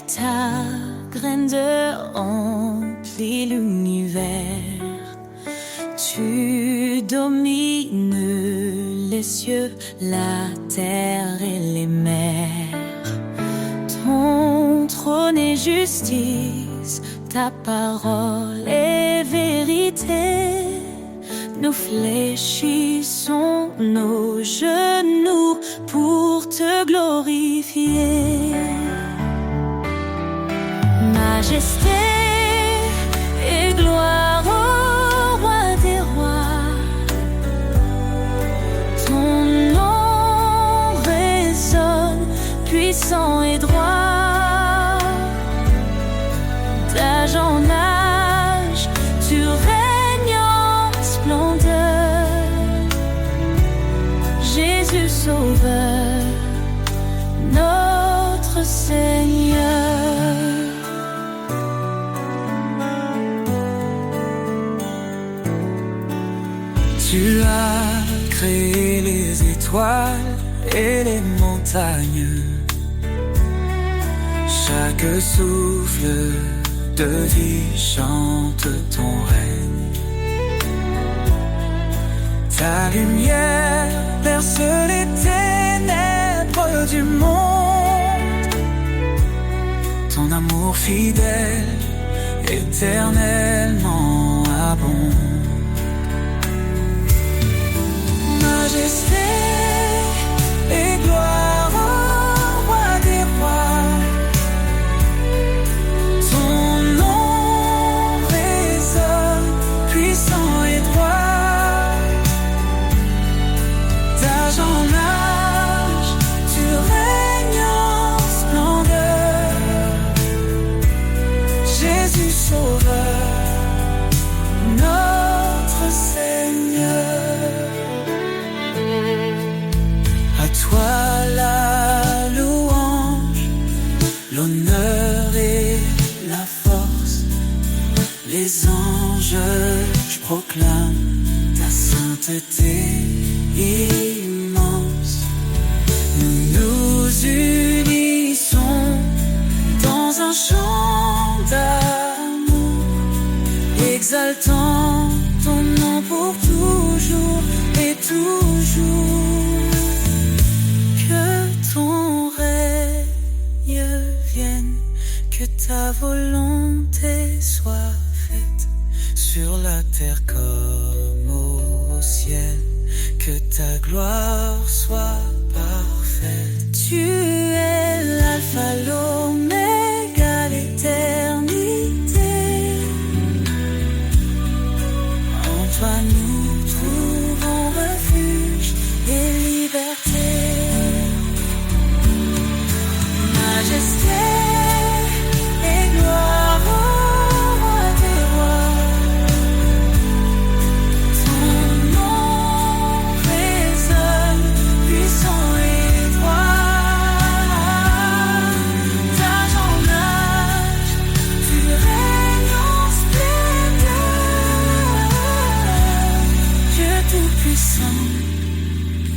ta grandeur remplit l'univers. Tu domines les cieux, la terre et les mers. Ton trône est justice, ta parole est vérité. Nous fléchissons nos genoux pour te glorifier. Majesté et gloire au roi des rois. Ton nom résonne, puissant et droit. D'âge en âge, tu règnes en splendeur. Jésus Sauveur, notre Seigneur. Tu as créé les étoiles et les montagnes. Chaque souffle de vie chante ton règne. Ta lumière perce les ténèbres du monde. Ton amour fidèle, éternellement abonde. Majesté et gloire au roi des rois. Ton nom résonne, puissant et droit. D'âge en âge, tu règnes en splendeur. Jésus Sauveur, notre Seigneur. À toi la louange, l'honneur et la force. Les anges, je proclame ta sainteté immense. Nous nous unissons dans un chant d'amour, exaltant ton nom pour toujours et toujours. Ton règne vienne, que ta volonté soit faite sur la terre comme au ciel, que ta gloire soit parfaite. Tu es l'alpha, l'oméga, l'éternité. En toi nous trouvons refuge et liberté. Majesté et gloire au roi des rois. Ton nom résonne, puissant et droit. D'âge en âge, tu règnes en splendeur. Dieu tout-puissant,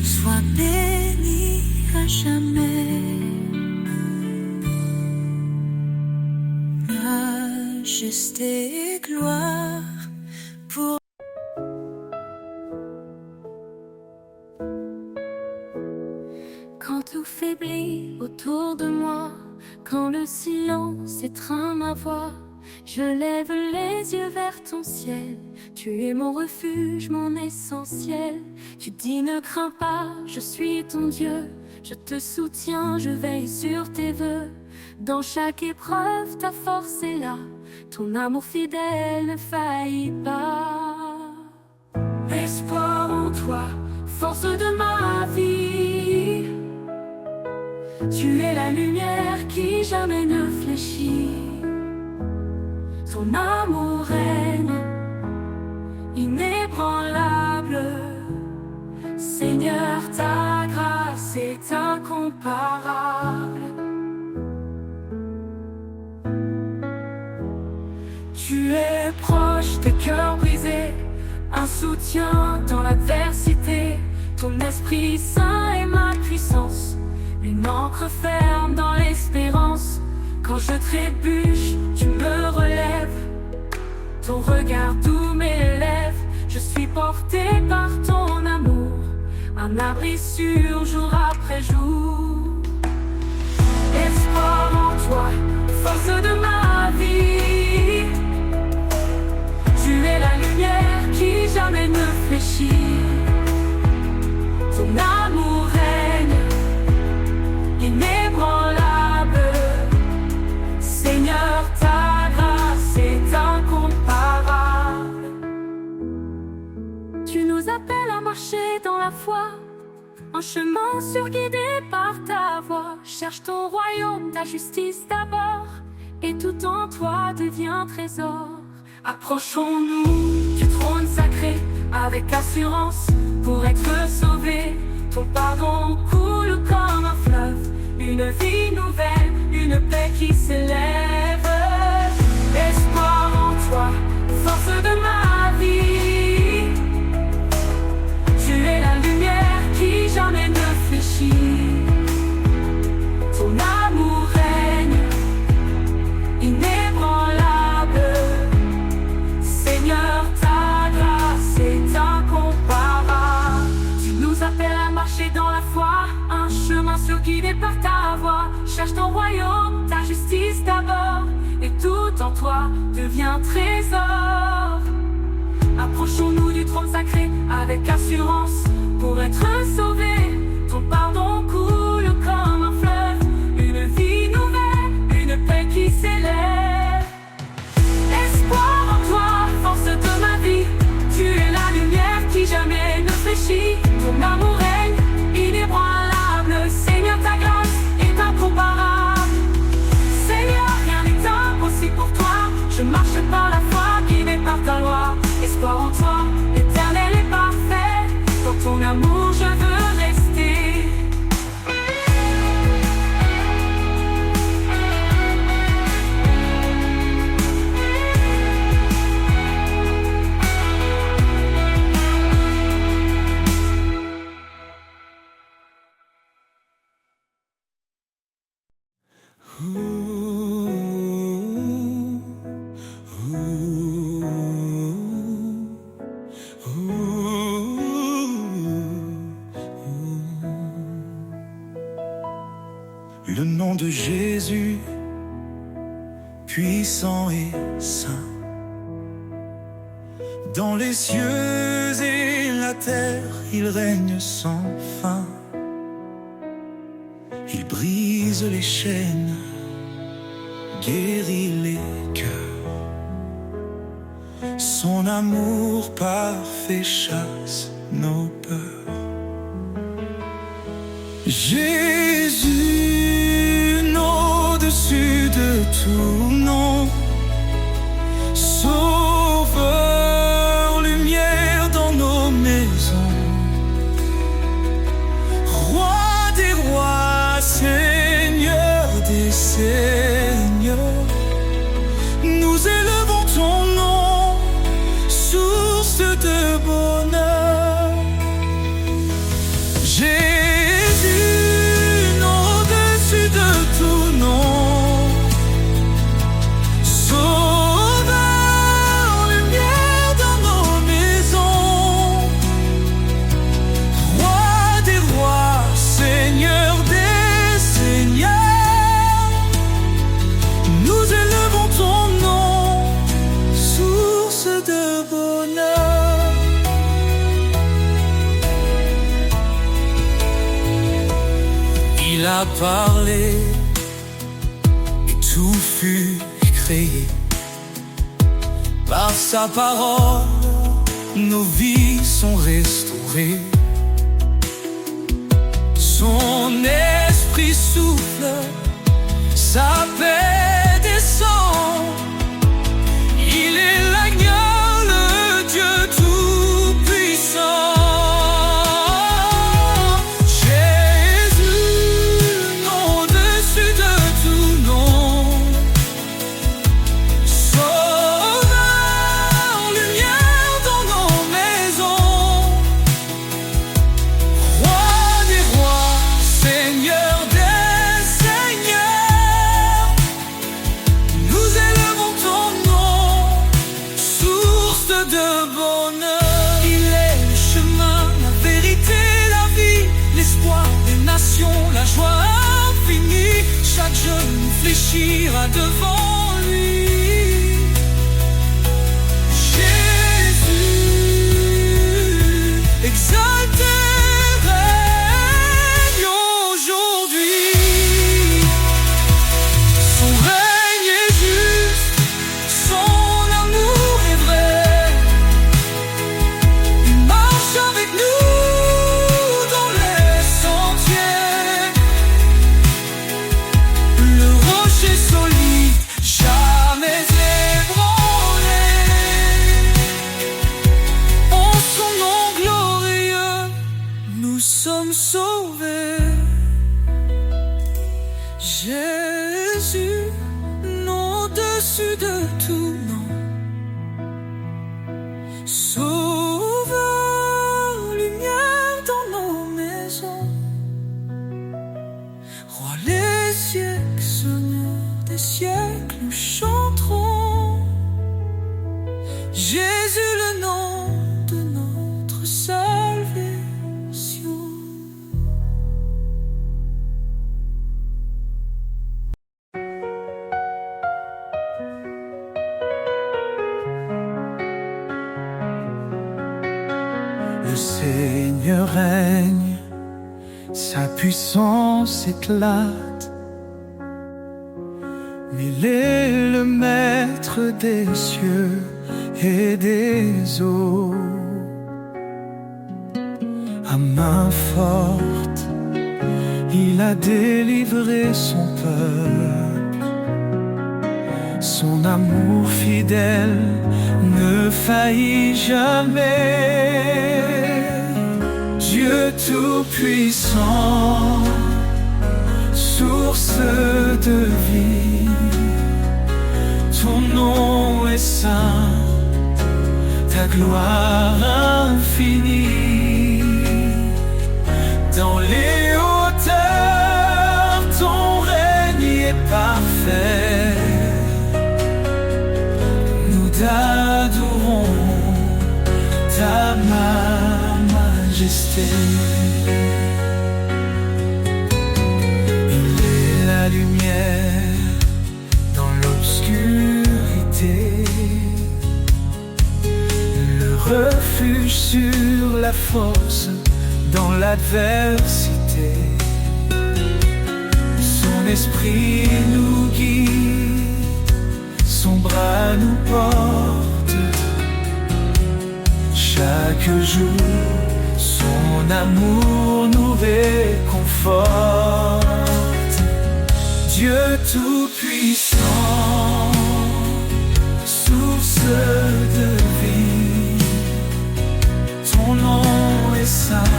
sois béni à jamais. Majesté et gloire pour... Quand tout faiblit autour de moi, quand le silence étreint ma voix, je lève les yeux vers ton ciel. Tu es mon refuge, mon essentiel. Tu dis ne crains pas, je suis ton Dieu. Je te soutiens, je veille sur tes vœux. Dans chaque épreuve, ta force est là. Ton amour fidèle ne faillit pas. Espoir en toi, force de ma vie. Tu es la lumière qui jamais ne fléchit. Ton amour règne, inébranlable. Seigneur, ta grâce est incomparable. Tu es proche des cœurs brisés, un soutien dans l'adversité. Ton Esprit Saint est ma puissance, une ancre ferme dans l'espérance. Quand je trébuche, tu me relèves. Ton regard doux m'élève. Je suis porté par ton amour, un abri sûr jour après jour. Espoir en toi, force de ma vie. Tu es la lumière qui jamais ne fléchit. Ton amour règne, inébranlable. Seigneur, ta grâce est incomparable. Tu nous appelles à marcher dans la foi, un chemin surguidé par ta voix. Cherche ton royaume, ta justice d'abord, et tout en toi devient trésor. Approchons-nous du trône sacré avec assurance pour être sauvés. Ton pardon coule comme un fleuve, une vie nouvelle, une paix qui s'élève. Espoir en toi, force de ma vie. Tu es la lumière qui jamais ne fléchit. Ton amour règne, inébranlable. Seigneur, ta grâce est incomparable. Tu nous appelles à marcher dans la foi, un chemin guidé par ta voix. Cherche ton royaume, ta justice d'abord, et tout en toi devient trésor. Approchons-nous du trône sacré avec assurance pour être sauvés. Ton pardon coule comme un fleuve, une vie nouvelle, une paix qui s'élève. Espoir en toi, force de ma vie. Tu es la lumière qui jamais ne fléchit. Ton amour règne, inébranlable. Seigneur, ta grâce est incomparable. Seigneur, rien n'est impossible pour toi. Je marche par la foi, guidé par ta loi. Espoir en toi, l'éternel est parfait. Dans ton amour je veux rester. Le nom de Jésus, puissant et saint, dans les cieux et la terre, il règne sans fin. Il brise les chaînes, guérit les cœurs. Son amour parfait chasse nos peurs. Jésus, au-dessus de tout nom, sauveur, lumière dans nos maisons, roi des rois, seigneur des seigneurs, nous élevons ton nom, source de bonheur. Il a parlé et tout fut créé. Par sa parole, nos vies sont restaurées. Son esprit souffle, sa paix descend. Il est l'agneau, le Dieu tout-puissant. de bonheur. Il est le chemin, la vérité, la vie, l'espoir des nations, la joie infinie. Chaque genou fléchira devant lui. Jésus, exalté, règne aujourd'hui. Son règne est juste, son amour est vrai. Il marche avec nous dans les sentiers. Le rocher solide, jamais ébranlé. En son nom glorieux, nous sommes sauvés. Jésus, nom au-dessus de tout nom. Sauveur, lumière dans nos maisons. Roi les siècles, Seigneur des siècles, nous chanterons. Jésus, le nom de notre salvation. Le Seigneur règne, sa puissance éclate. Il est le maître des cieux et des eaux. À main forte, il a délivré son peuple. Son amour fidèle ne faillit jamais. Dieu tout-puissant, source de vie, ton nom est saint, ta gloire infinie. Dans les hauteurs, ton règne est parfait. Nous t'adorons, ta majesté. Il est la lumière dans l'obscurité, le refuge sur la force dans l'adversité. Son esprit nous guide, son bras nous porte. Chaque jour, son amour nous réconforte. Dieu tout-puissant, source de vie, ton nom est saint,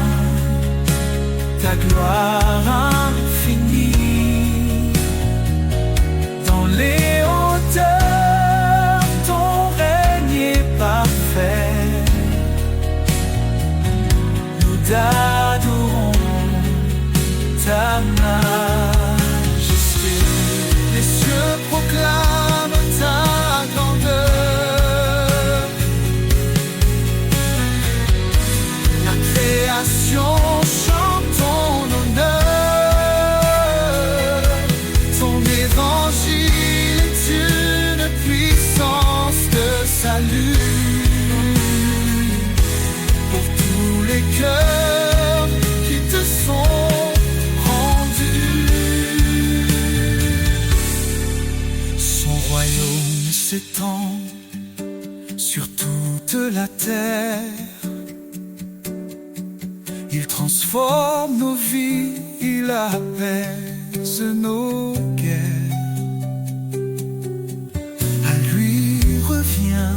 ta gloire infinie. Dans les hauteurs, ton règne est parfait. Nous t'adorons, ta majesté. Les cieux proclament ta grandeur. La création chante ton honneur. Ton évangile est une puissance de salut pour tous les cœurs qui te sont rendus. Son royaume s'étend sur toute la terre. Il transforme nos vies, il apaise nos guerres. À lui revient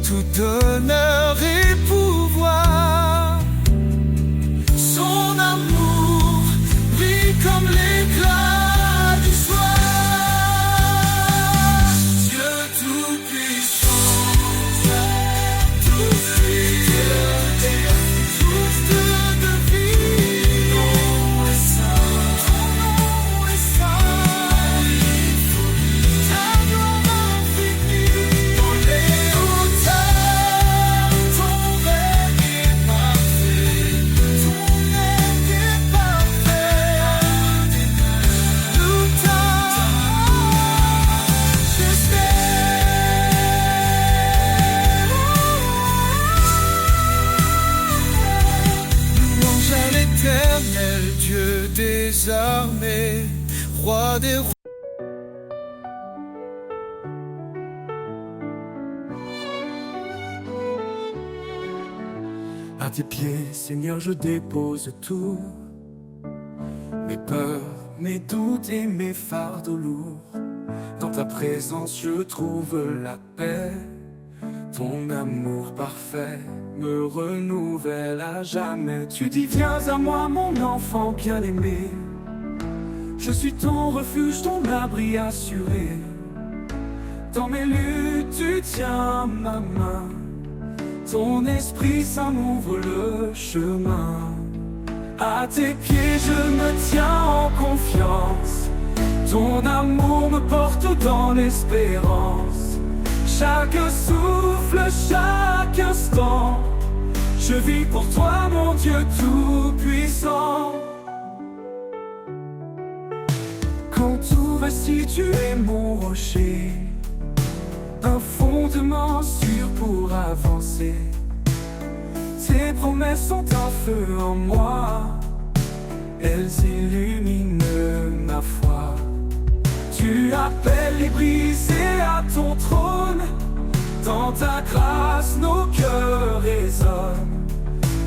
tout honneur et pouvoir. Son amour brille comme l'éclat du soir. Dieu tout-puissant, tout-puissant, source de vie. Ton nom est saint, ton nom est saint. Ta gloire infinie. Dans les hauteurs, pas des routes. À tes pieds, Seigneur, je dépose tout. Mes peurs, mes doutes et mes fardeaux lourds. Dans ta présence, je trouve la paix. Ton amour parfait me renouvelle à jamais. Tu dis, viens à moi, mon enfant bien-aimé. Je suis ton refuge, ton abri assuré. Dans mes luttes, tu tiens ma main. Ton esprit saint m'ouvre le chemin. À tes pieds je me tiens en confiance. Ton amour me porte dans l'espérance. Chaque souffle, chaque instant, je vis pour toi mon Dieu tout-puissant. Quand tout vacille, tu es mon rocher, un fondement sûr pour avancer. Tes promesses sont un feu en moi, elles illuminent ma foi. Tu appelles les brisés à ton trône, dans ta grâce nos cœurs résonnent.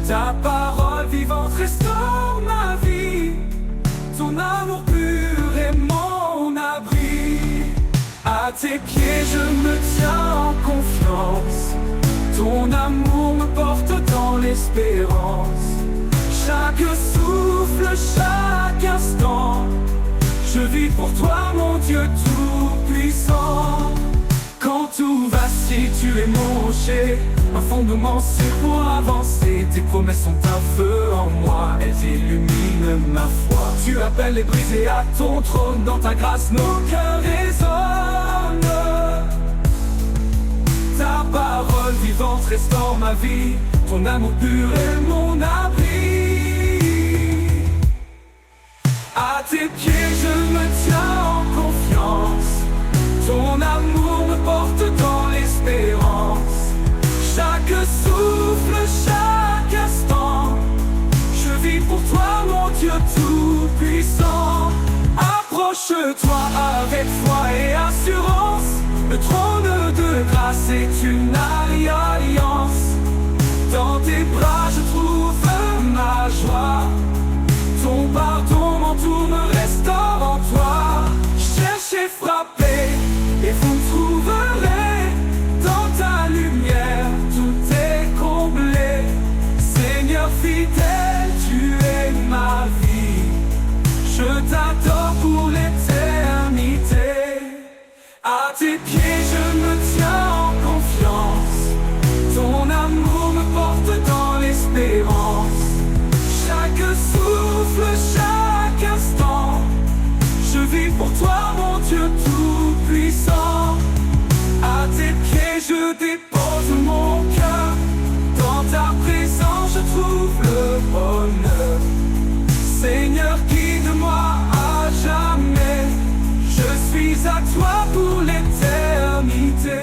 Ta parole vivante restaure ma vie, ton amour pur est mon abri. À tes pieds je me tiens en confiance. Ton amour me porte dans l'espérance. Chaque souffle, chaque instant, je vis pour toi mon Dieu tout-puissant. Quand tout vacille, tu es mon rocher, un fondement sûr pour avancer. Tes promesses sont un feu en moi, elles illuminent ma foi. Tu appelles les brisés à ton trône, dans ta grâce nos cœurs résonnent. Ta parole vivante restaure ma vie, ton amour pur est mon abri. À tes pieds je me tiens en confiance. Ton amour me porte dans l'espérance. Chaque souffle, chaque instant, je vis pour toi mon Dieu tout-puissant. Approche-toi avec foi et assurance. Le trône de grâce est une alliance. Dans tes bras je trouve ma joie. Ton pardon m'entoure, me restaure en toi. Cherchez, frappez et vous me trouverez. Dans ta lumière tout est comblé. Seigneur fidèle, tu es ma vie. Je t'adore pour l'éternité. À tes pieds je me tiens en confiance. Ton amour me porte dans l'espérance. Chaque souffle, chaque instant, je vis pour toi mon Dieu tout-puissant. À tes pieds je dépose mon cœur. Dans ta présence je trouve le bonheur. Seigneur, guide-moi à jamais. Je suis à toi pour l'éternité.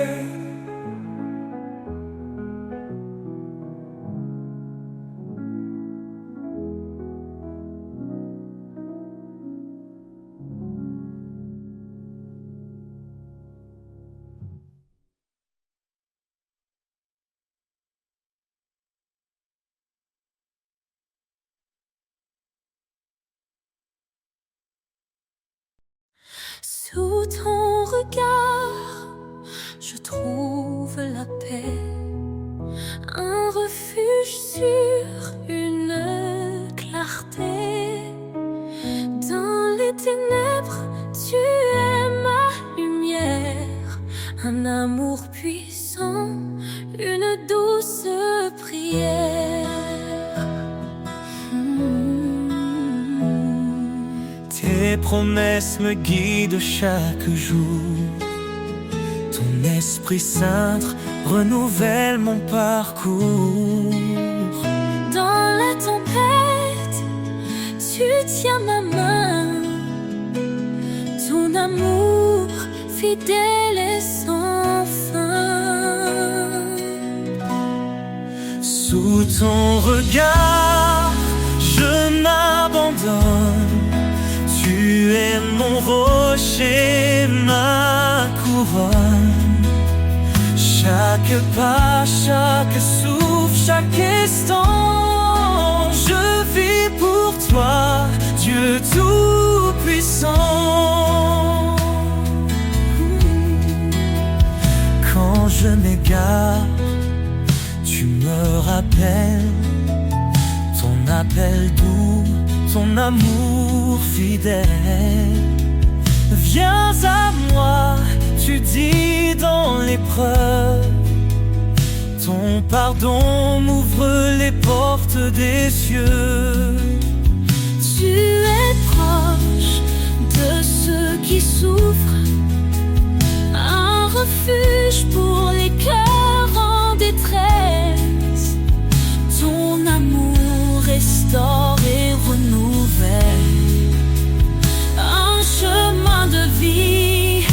Sous ton regard, je trouve la paix, un refuge sur une clarté. Dans les ténèbres, tu es ma lumière, un amour puissant, une douce prière. Tes promesses me guident chaque jour. Ton Esprit Saint renouvelle mon parcours. Dans la tempête, tu tiens ma main. Ton amour fidèle et sans fin. Sous ton regard, je m'abandonne. Tu es mon rocher, ma couronne. Chaque pas, chaque souffle, chaque instant, je vis pour toi, Dieu tout-puissant. Quand je m'égare, tu me rappelles ton appel doux, ton amour fidèle. Viens à moi, tu dis dans l'épreuve, ton pardon m'ouvre les portes des cieux. Tu es proche de ceux qui souffrent, un refuge pour les cœurs en détresse. Ton amour restaure et renouvelle, un chemin de vie,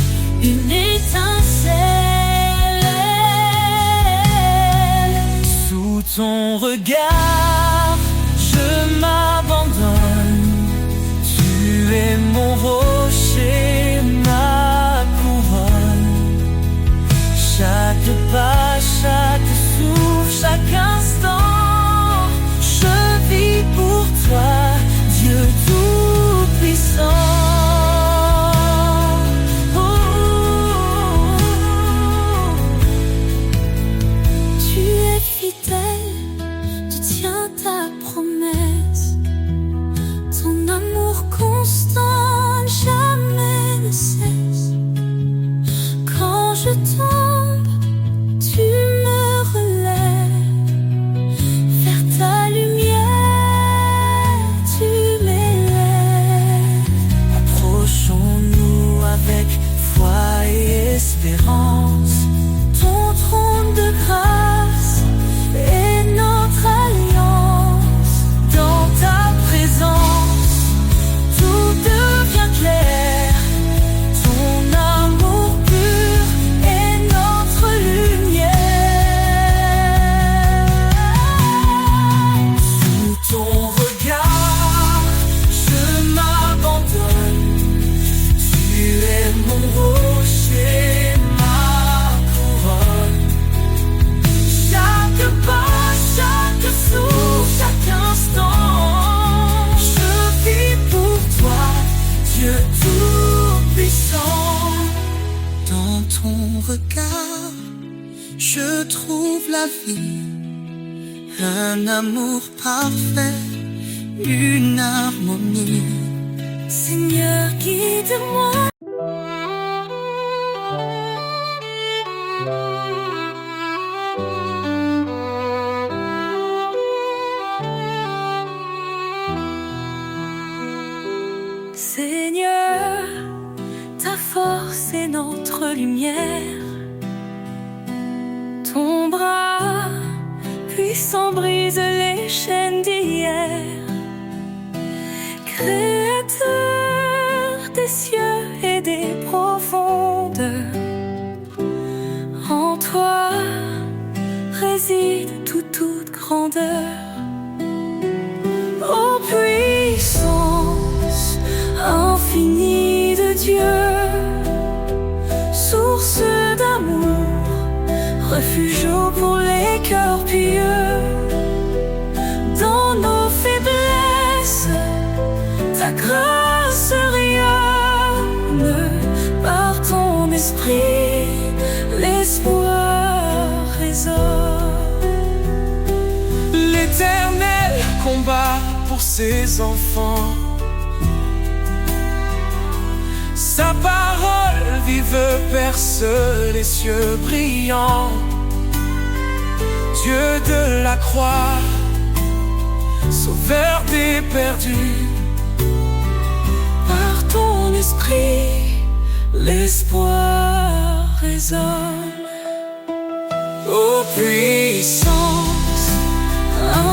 une étincelle. Sous ton regard, je m'abandonne. Tu es mon rocher, ma couronne. Chaque pas, chaque souffle, chaque instant, je vis pour toi, Dieu tout-puissant. Tu es fidèle, tu tiens ta promesse. Ton amour constant jamais ne cesse. Quand je tombe, tu me relèves. Vers ta lumière, tu m'élèves. Approchons-nous avec foi et espérance. Ton trône de grâce est notre alliance. Dans ta présence, Tout devient clair. ton amour pur Et notre lumière. sous ton regard, je m'abandonne. Tu es mon rocher, ma couronne. Chaque pas, chaque souffle, chaque instant, Je vis pour toi, Dieu tout-puissant. Dans ton regard, je trouve la vie, un amour parfait, une harmonie. Seigneur, guide-moi. Seigneur, ta force est notre lumière. Ton bras puissant brise les chaînes d'hier. Créateur des cieux et des profondeurs, en toi réside toute grandeur. Ô puissance infinie de Dieu, source d'amour, refuge pour les cœurs pieux. Dans nos faiblesses, ta grâce rayonne. Par ton esprit, l'espoir résonne. L'Éternel combat pour ses enfants. Sa parole vive perce les cieux brillants. Dieu de la croix, sauveur des perdus. Par ton esprit, l'espoir résonne. Ô puissance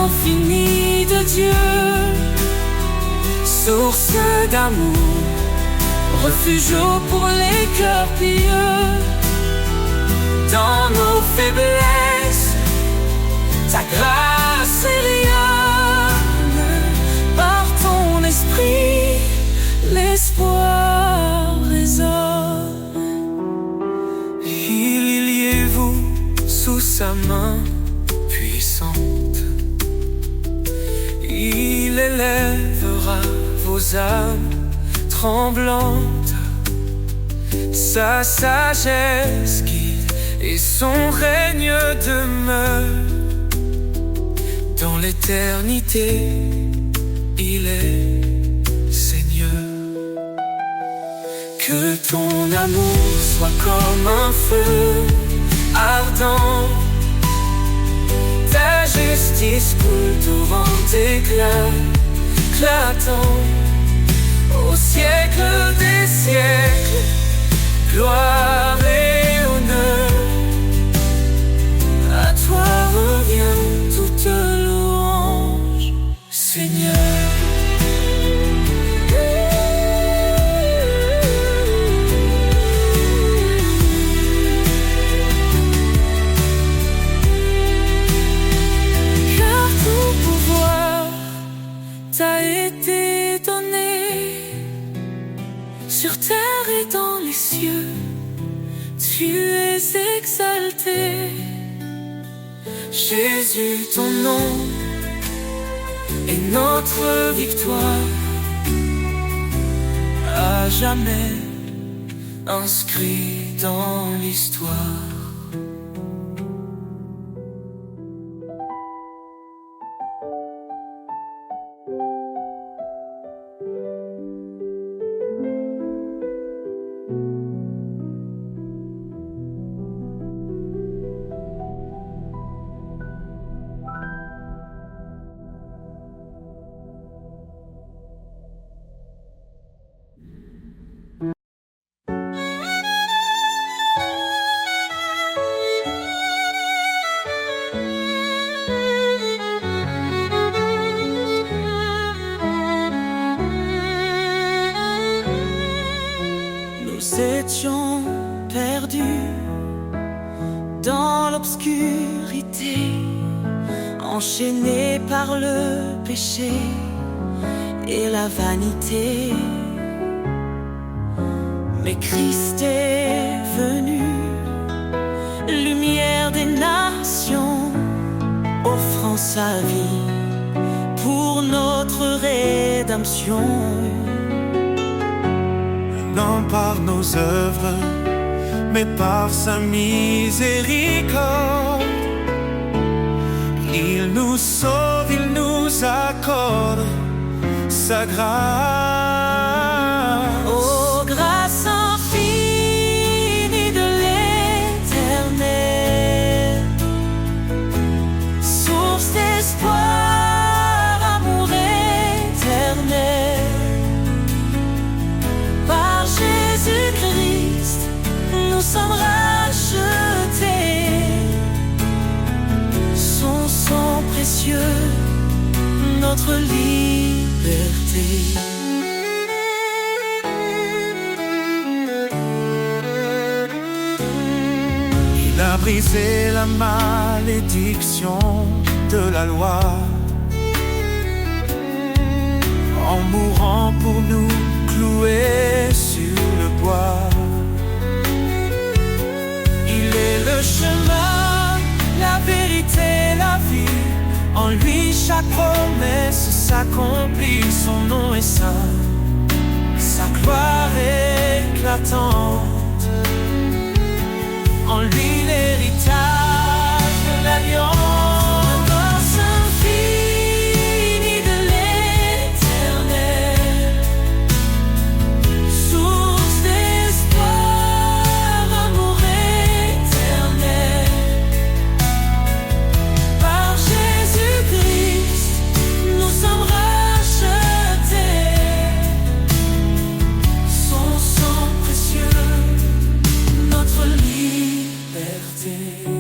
Infinie de Dieu, source d'amour, refuge pour les cœurs pieux. dans nos faiblesses, ta grâce Rayonne. Par ton esprit, l'espoir puissante. Il élèvera vos âmes tremblantes, sa sagesse guide et son règne demeure. Dans l'éternité, il est Seigneur. Que ton amour soit comme un feu ardent, ta justice coule torrent d'éclat éclatant. Au siècle des siècles, gloire et honneur, à toi revient toute louange, Seigneur. Car tout pouvoir t'a été donné, sur terre et dans les cieux, tu es exalté. Jésus, ton nom est notre victoire, à jamais inscrit dans l'histoire. Nous étions perdus dans l'obscurité, enchaînés par le péché et la vanité. Mais Christ est venu, lumière des nations, offrant sa vie pour notre rédemption. Non par nos œuvres, mais par sa miséricorde. Il nous sauve, il nous accorde sa grâce. Oh, grâce infinie de l'Éternel, source d'espoir, amour éternel. Par Jésus-Christ, nous sommes rachetés. Son sang précieux, notre liberté. Il a brisé la malédiction de la loi en mourant pour nous, cloué sur le bois. Il est le chemin, la vérité, la vie. En lui chaque promesse s'accomplit. Son nom est saint, sa gloire éclatante. En lui l'héritage de l'alliance. Grâce infinie de l'Éternel, source d'espoir, amour éternel. Par Jésus-Christ, nous sommes rachetés. Son sang précieux, notre liberté.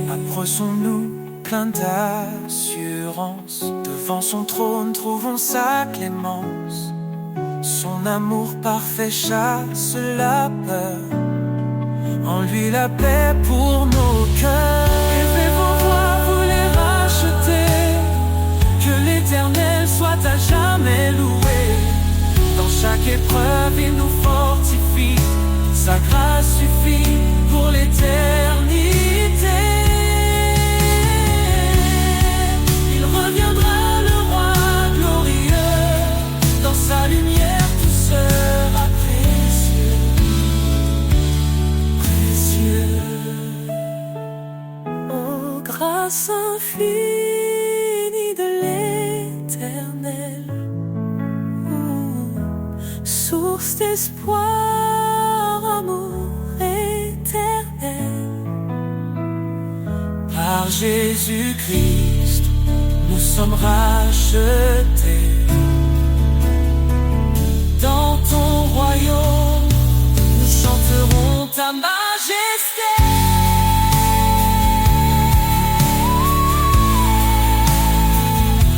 Approchons-nous plein d'assurance, devant son trône trouvons sa clémence. Son amour parfait chasse la peur, en lui la paix pour nos cœurs. Élevez vos voix, vous les rachetez, que l'Éternel soit à jamais loué. Dans chaque épreuve il nous fortifie, sa grâce suffit pour l'éternité. source d'espoir, amour éternel. Par Jésus-Christ, nous sommes rachetés. Dans ton royaume, nous chanterons ta majesté.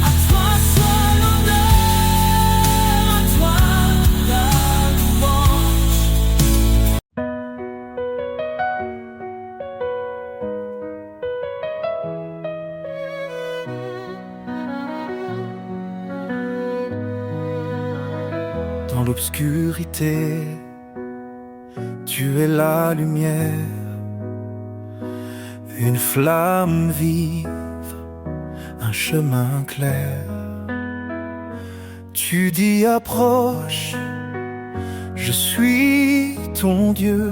À toi soit l'honneur, à toi la louange. Dans l'obscurité, tu es la lumière, une flamme vive, un chemin clair. Tu dis approche, je suis ton Dieu,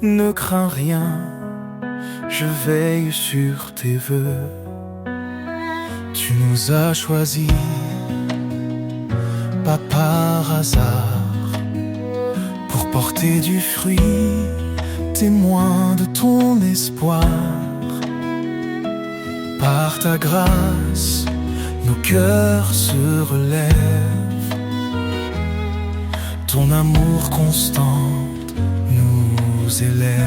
ne crains rien, je veille sur tes vœux. Tu nous as choisis, pas par hasard, pour porter du fruit, témoin de ton espoir. Par ta grâce, nos cœurs se relèvent, ton amour constant nous élève.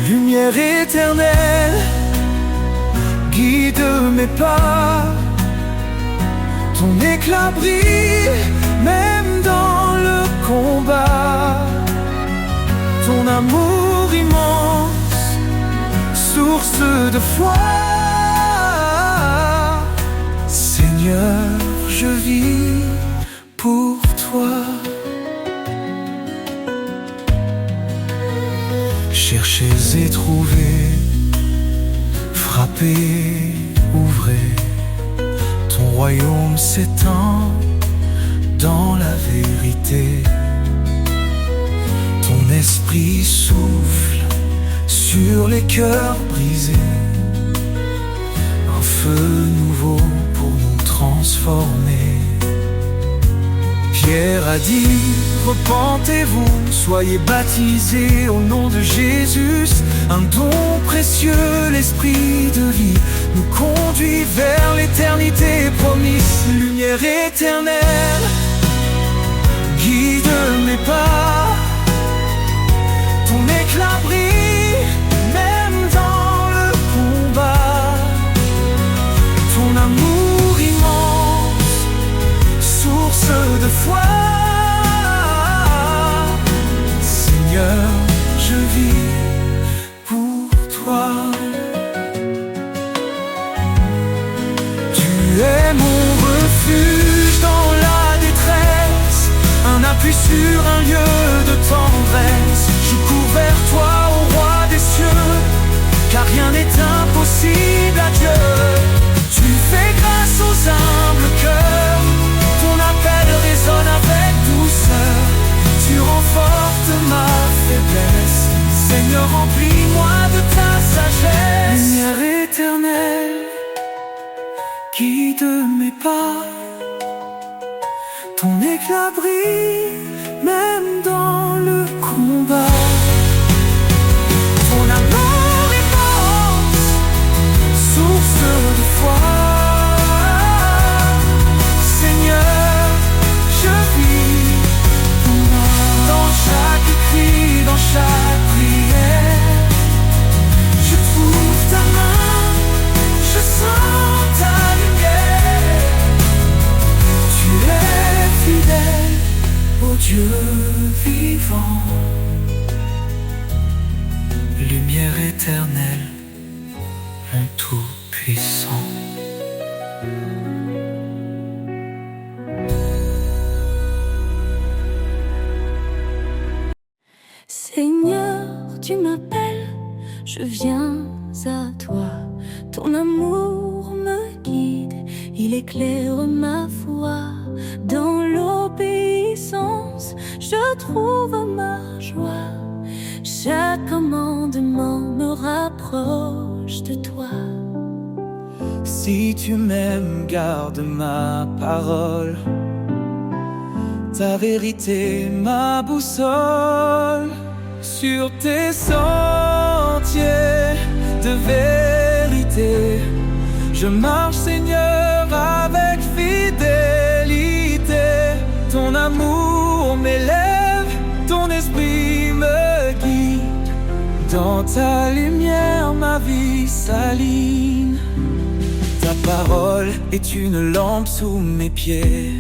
Lumière éternelle, guide mes pas, ton éclat brille même dans le combat. Ton amour immense, source de foi. Seigneur, je vis pour toi. Cherchez et trouvez, frappez, ouvrez. Ton royaume s'étend dans la vérité. Ton esprit souffle sur les cœurs brisés, un feu nouveau pour nous transformer. Pierre a dit, repentez-vous, soyez baptisés au nom de Jésus. Un don précieux, l'esprit de vie, nous conduit vers l'éternité promise. Lumière éternelle, guide mes pas, ton éclat brille même dans le combat. Ton amour immense, source de foi. Seigneur, je vis pour toi. Tu es mon refuge dans la détresse, un appui sur un lieu de tendresse. Je cours vers toi, ô roi des cieux, car rien n'est impossible à Dieu. Tu fais grâce aux humbles cœurs, ton appel résonne avec douceur. Tu renforces ma faiblesse, Seigneur, remplis-moi de ta sagesse. Lumière éternelle, guide mes pas, ton éclat brille même dans le combat. Ton amour immense, source de foi. Seigneur, je vis pour moi. Dans chaque cri, dans chaque prière, je trouve ta main, je sens ta lumière. Tu es fidèle, ô Dieu vivant. Lumière éternelle, mon tout-puissant. Seigneur, tu m'appelles, je viens à toi. Ton amour me guide, il éclaire ma foi. Dans l'obéissance, je trouve ma joie. Chaque commandement me rapproche de toi. Si tu m'aimes, garde ma parole. ta vérité, ma boussole. Sur tes sentiers de vérité, je marche, Seigneur, avec fidélité. Ton amour m'élève, ton esprit me guide. Dans ta lumière, ma vie s'aligne. Ta parole est une lampe sous mes pieds.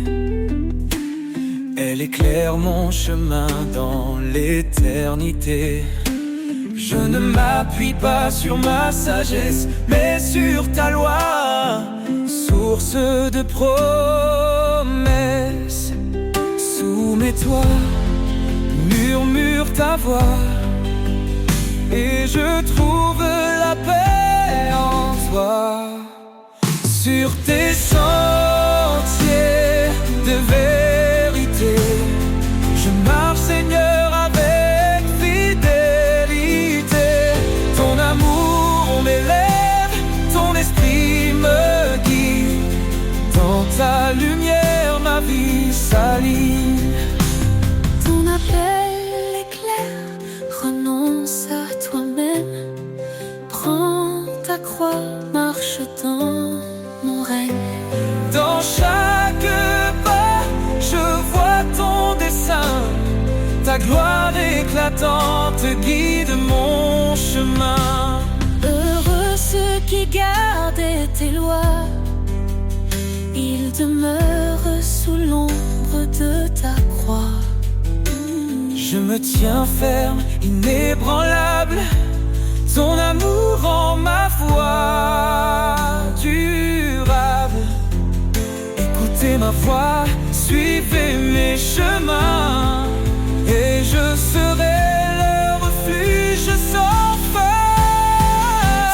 Elle éclaire mon chemin dans l'éternité. Je ne m'appuie pas sur ma sagesse, mais sur ta loi, source de promesses. Soumets-toi, murmure ta voix, et je trouve la paix en toi. Sur tes sentiers de vérité, je marche, Seigneur, avec fidélité. Ton amour m'élève, ton esprit me guide. Dans ta lumière, ma vie s'aligne. Ton appel est clair, renonce à toi-même. Prends ta croix, marche dans mon règne. Dans chaque pas, je vois ton dessein. Ta gloire éclatante guide mon chemin. Heureux ceux qui gardent tes lois, ils demeurent sous l'ombre de ta croix. Je me tiens ferme, inébranlable. Ton amour rend ma voix durable. Écoutez ma voix, suivez mes chemins, et je serai le refuge sans fin.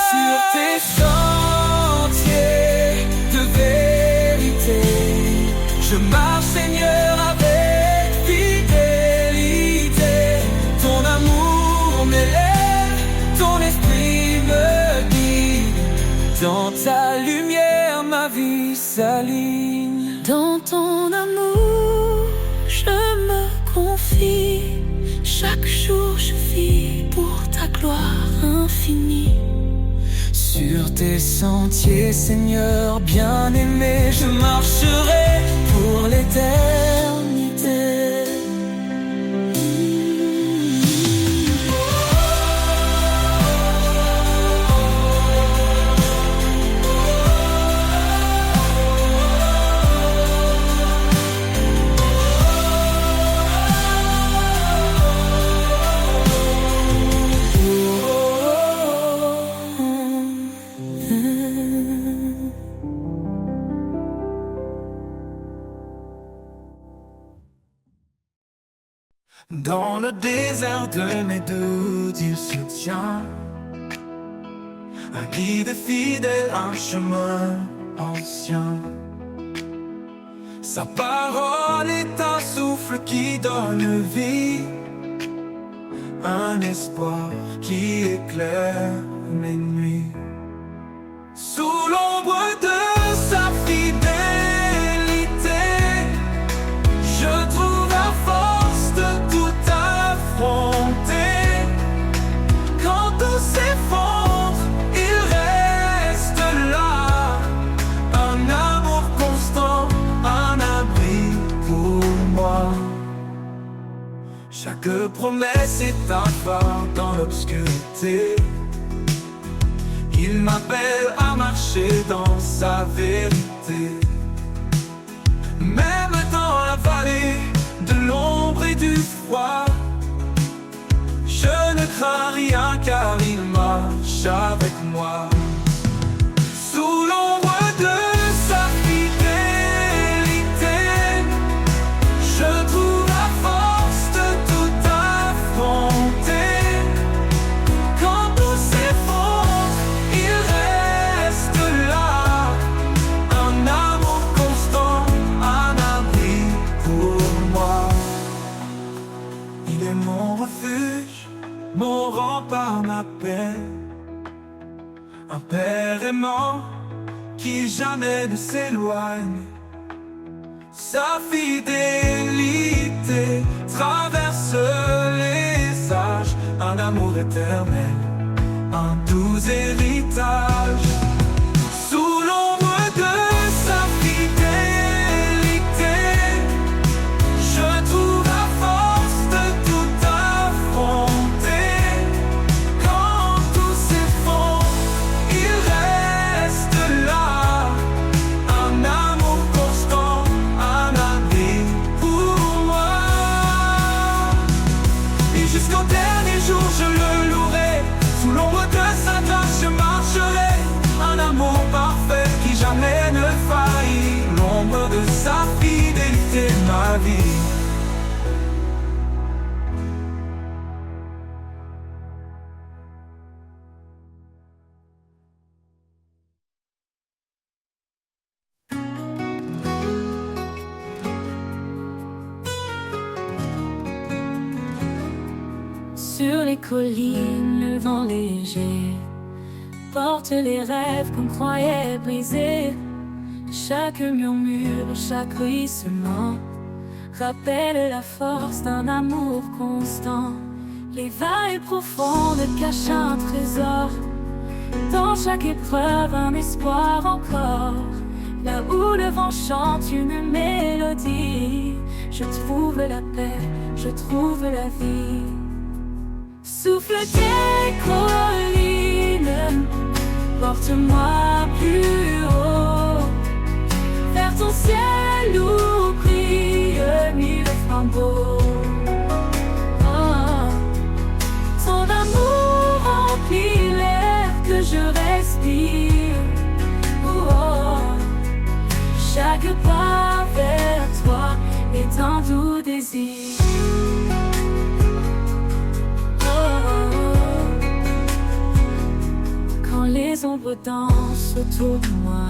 Sur tes sentiers de vérité, je marche, Seigneur, avec fidélité. Ton amour m'élève, ton esprit me guide. Dans ta lumière, ma vie s'aligne. Dans ton amour, je me confie. Chaque jour, je vis pour ta gloire infinie. Sur tes sentiers, Seigneur bien-aimé, je marcherai pour l'éternité. Dans le désert de mes doutes, il se tient. Un guide fidèle, un chemin ancien. Sa parole est un souffle qui donne vie, un espoir qui éclaire mes nuits. Sous l'ombre de sa fidélité, je trouve la force de tout affronter. Quand tout s'effondre, il reste là, un amour constant, un abri pour moi. Chaque promesse est un phare dans l'obscurité. Il m'appelle à marcher dans sa vérité. Même dans la vallée de l'ombre et du froid, je ne crains rien car il marche avec moi. Sous l'ombre de sa fidélité, je trouve la force de tout affronter. Quand tout s'effondre, il reste là, un amour constant, un abri pour moi. Il est mon refuge, mon rempart, ma paix, un père aimant qui jamais ne s'éloigne. Sa fidélité traverse les âges, un amour éternel, un doux héritage. Sous l'ombre de sa fidélité, je trouve la force de tout affronter. Quand tout s'effondre, il reste là, un amour constant, un abri pour moi. Et jusqu'au dernier jour je le louerai, sous l'ombre de sa grâce je marcherai. Un amour parfait qui jamais ne faillit, l'ombre de sa fidélité ma vie. Sur les collines, le vent léger porte les rêves qu'on croyait brisés. Chaque murmure, chaque ruissellement rappelle la force d'un amour constant. Les vagues profondes cachent un trésor, dans chaque épreuve un espoir encore. Là où le vent chante une mélodie, je trouve la paix, je trouve la vie. Souffle des collines, porte-moi plus haut, vers ton ciel où brillent mille flambeaux. Oh, ton amour remplit l'air que je respire. Oh, chaque pas vers toi est un doux désir. Les ombres dansent autour de moi,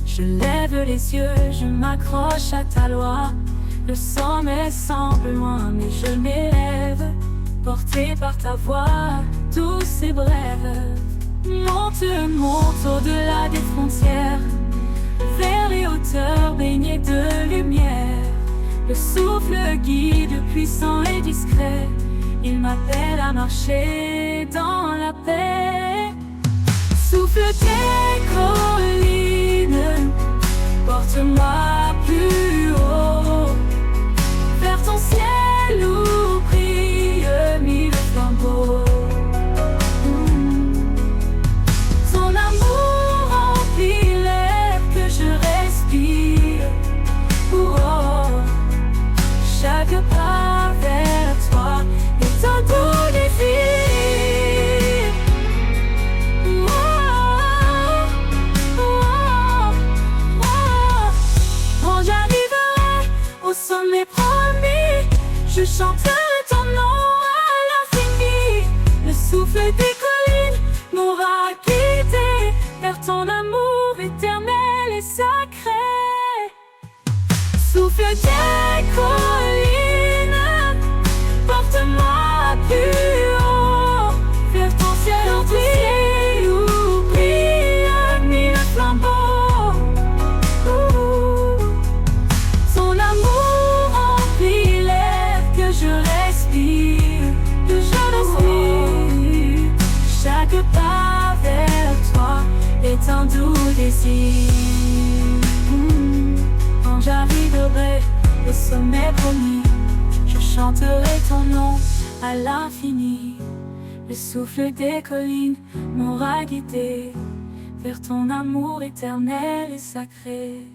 je lève les yeux, je m'accroche à ta loi. Le sommet semble loin, mais je m'élève, porté par ta voix douce et brève. Monte, monte au-delà des frontières, vers les hauteurs baignées de lumière. Le souffle guide, puissant et discret, il m'appelle à marcher dans la paix. Souffle des collines, porte-moi plus haut, vers ton ciel où brillent mille flambeaux. Ton amour remplit l'air que je respire. Chaque pas vers toi est un doux désir. Sommet promis, je chanterai ton nom à l'infini. Le souffle des collines m'aura guidé vers ton amour éternel et sacré. Souffle des collines, porte-moi plus haut, vers ton ciel entier où brillent mille flambeaux. Chaque pas vers toi est un doux désir. Quand j'arriverai au sommet promis, je chanterai ton nom à l'infini. Le souffle des collines m'aura guidé vers ton amour éternel et sacré.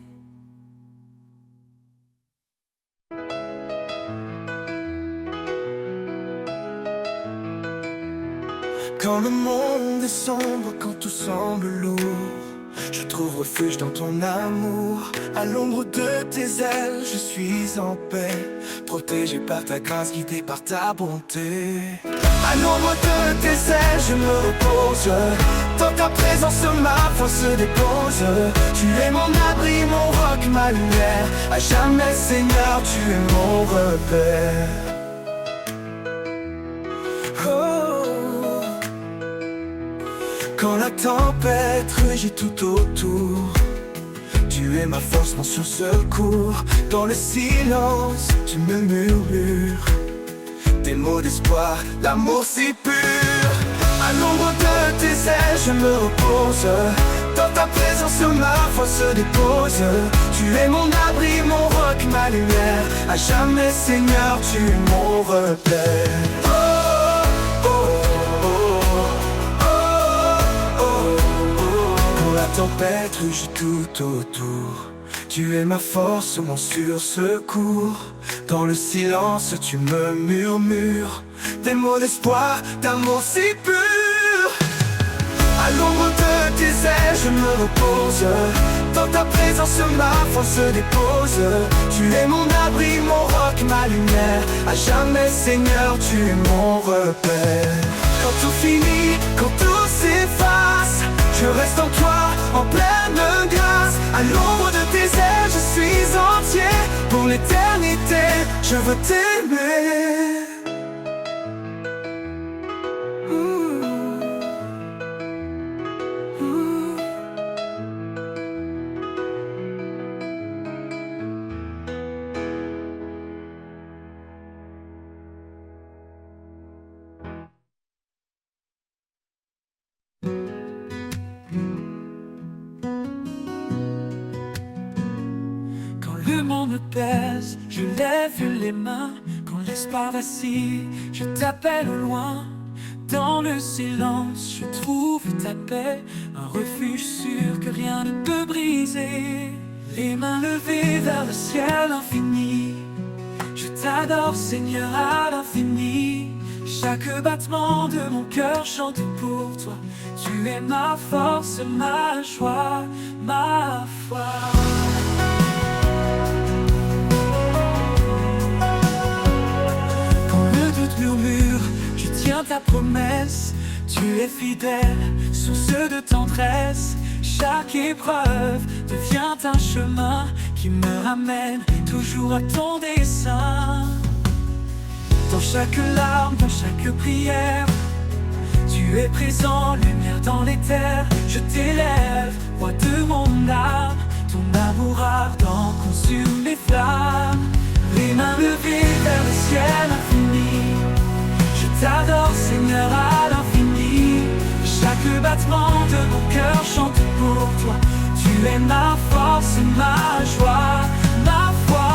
Quand le monde est sombre, quand tout semble lourd, je trouve refuge dans ton amour. À l'ombre de tes ailes, je suis en paix, protégé par ta grâce, guidé par ta bonté. À l'ombre de tes ailes, je me repose, dans ta présence ma foi se dépose. Tu es mon abri, mon roc, ma lumière, à jamais Seigneur, tu es mon repère. Quand la tempête rugit tout autour, tu Tu es ma force, mon seul secours. Dans le silence, tu me murmures des mots d'espoir, l'amour si pur. À l'ombre de tes ailes, je me repose. Dans ta présence, ma foi se dépose. Tu es mon abri, mon roc, ma lumière. À jamais, Seigneur, tu es mon repère. Quand la tempête rugit tout autour, tu es ma force, mon sûr secours. Dans le silence, tu me murmures des mots d'espoir, d'amour si pur. À l'ombre de tes ailes, je me repose. Dans ta présence, ma foi se dépose. Tu es mon abri, mon roc, ma lumière. À jamais, Seigneur, tu es mon repère. Quand tout finit, quand tout s'efface, je reste en toi, en pleine grâce. À l'ombre de tes ailes, je suis entier. Pour l'éternité, je veux t'aimer. Le monde me pèse, je lève les mains. Quand l'espoir vacille, je t'appelle au loin. Dans le silence, je trouve ta paix, un refuge sûr que rien ne peut briser. Les mains levées vers le ciel infini, je t'adore Seigneur à l'infini. Chaque battement de mon cœur chante pour toi. Tu es ma force, ma joie, ma foi. Murmure, je tiens ta promesse. Tu es fidèle, source de tendresse. Chaque épreuve devient un chemin qui me ramène toujours à ton dessein. Dans chaque larme, dans chaque prière, tu es présent, lumière dans les terres. Je t'élève, roi de mon âme. Ton amour ardent consume les flammes. Les mains levées vers le ciel infini, je t'adore Seigneur à l'infini. Chaque battement de mon cœur chante pour toi. Tu es ma force, ma joie, ma foi.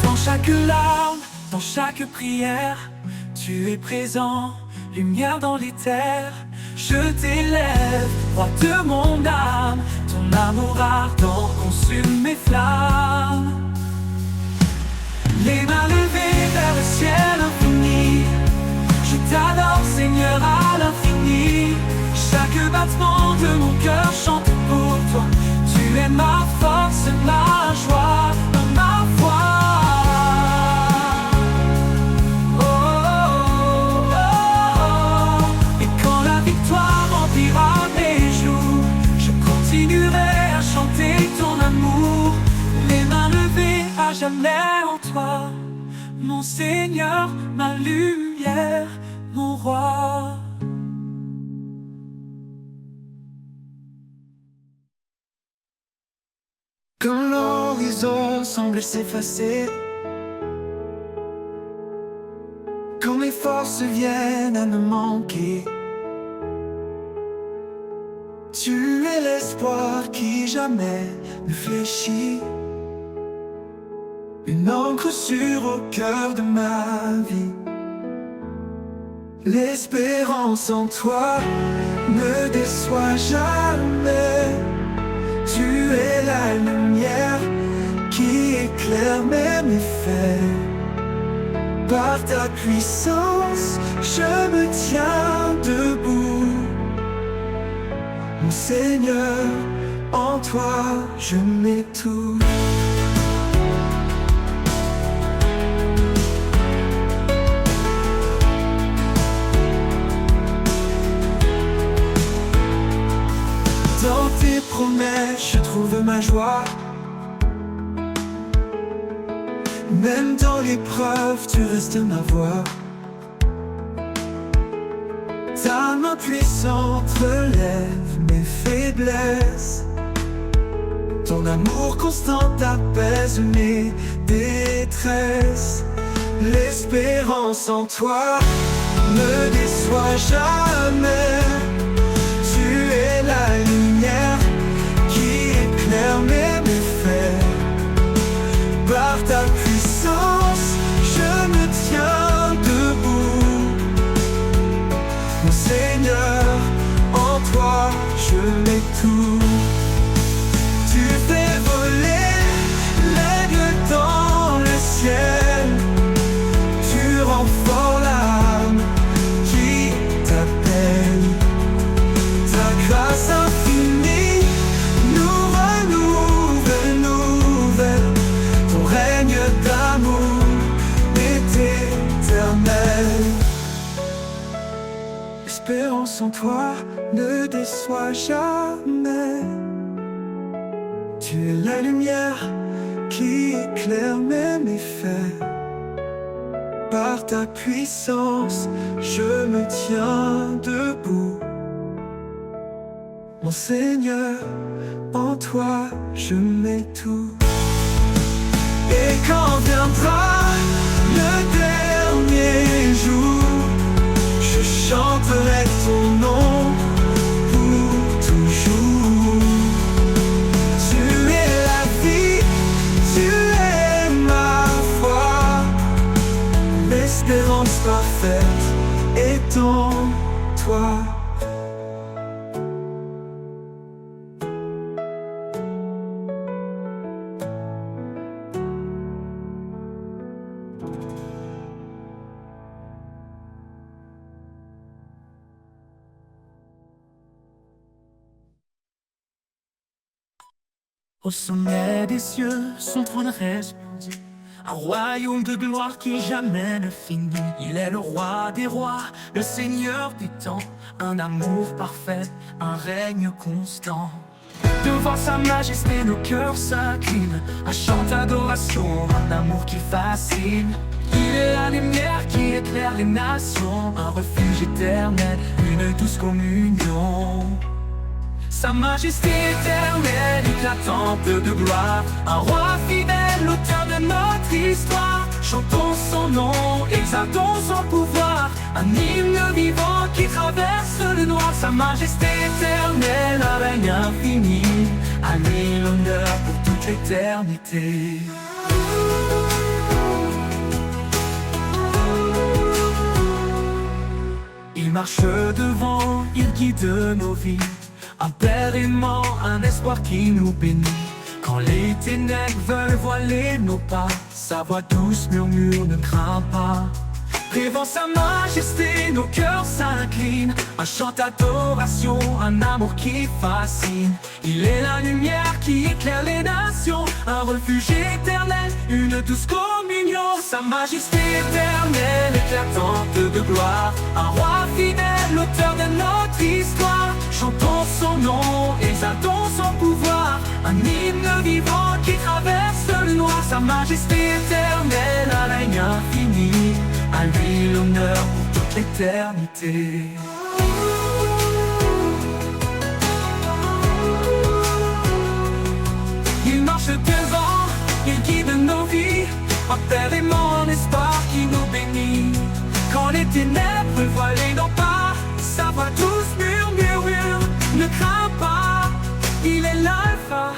Dans chaque larme, dans chaque prière, tu es présent, lumière dans les terres. Je t'élève, roi de mon âme. Ton amour ardent consume mes flammes. Les mains levées vers le ciel infini, je t'adore Seigneur à l'infini. Chaque battement de mon cœur chante pour toi. Tu es ma force, ma joie, ma foi. Jamais en toi, mon Seigneur, ma lumière, mon roi. Quand l'horizon semble s'effacer, quand mes forces viennent à me manquer, tu es l'espoir qui jamais ne fléchit. Une encre sûre au cœur de ma vie. L'espérance en toi ne déçoit jamais. Tu es la lumière qui éclaire mes méfaits. Par ta puissance, je me tiens debout. Mon Seigneur, en toi je mets tout. Dans tes promesses, je trouve ma joie. Même dans l'épreuve, tu restes ma voix. Ta main puissante relève mes faiblesses. Ton amour constant apaise mes détresses. L'espérance en toi ne déçoit jamais. Tu es la lumière qui éclaire mes méfaits. Par ta puissance, je me tiens debout. Mon Seigneur, en toi, je mets tout. Tu fais voler l'aigle dans le ciel. Tu rends fort l'âme qui t'appelle. Ta grâce infinie nous renouvelle. Ton règne d'amour est éternel. L'espérance en toi ne déçoit jamais. Tu es la lumière qui éclaire mes méfaits. Par ta puissance, je me tiens debout. Mon Seigneur, en toi, je mets tout. Et quand viendra le dernier jour, je chanterai ton nom pour toujours. Tu es la vie, tu es ma foi. L'espérance parfaite est en toi. Au sommet des cieux, son trône resplendit, un royaume de gloire qui jamais ne finit. Il est le roi des rois, le seigneur du temps, un amour parfait, un règne constant. Devant sa majesté, nos cœurs s'inclinent, un chant d'adoration, un amour qui fascine. Il est la lumière qui éclaire les nations, un refuge éternel, une douce communion. Sa majesté éternelle, éclatante de gloire, un roi fidèle, l'auteur de notre histoire. Chantons son nom, exaltons son pouvoir, un hymne vivant qui traverse le noir. Sa majesté éternelle, un règne infini, à lui l'honneur pour toute l'éternité. Il marche devant, il guide nos vies, un père aimant, un espoir qui nous bénit. Quand les ténèbres veulent voiler nos pas, sa voix douce murmure, ne crains pas. Devant sa majesté, nos cœurs s'inclinent, un chant d'adoration, un amour qui fascine. Il est la lumière qui éclaire les nations, un refuge éternel, une douce communion. Sa majesté éternelle, éclatante de gloire, un roi fidèle, l'auteur de notre histoire. Chantons son nom, exaltons son pouvoir, un hymne vivant qui traverse le noir. Sa majesté éternelle, un règne infini, à lui l'honneur pour toute l'éternité. Il marche devant, il guide nos vies, un père aimant, un espoir qui nous bénit. Quand les ténèbres voilent nos pas, sa voix douce murmure, ne crains pas. Il est l'alpha,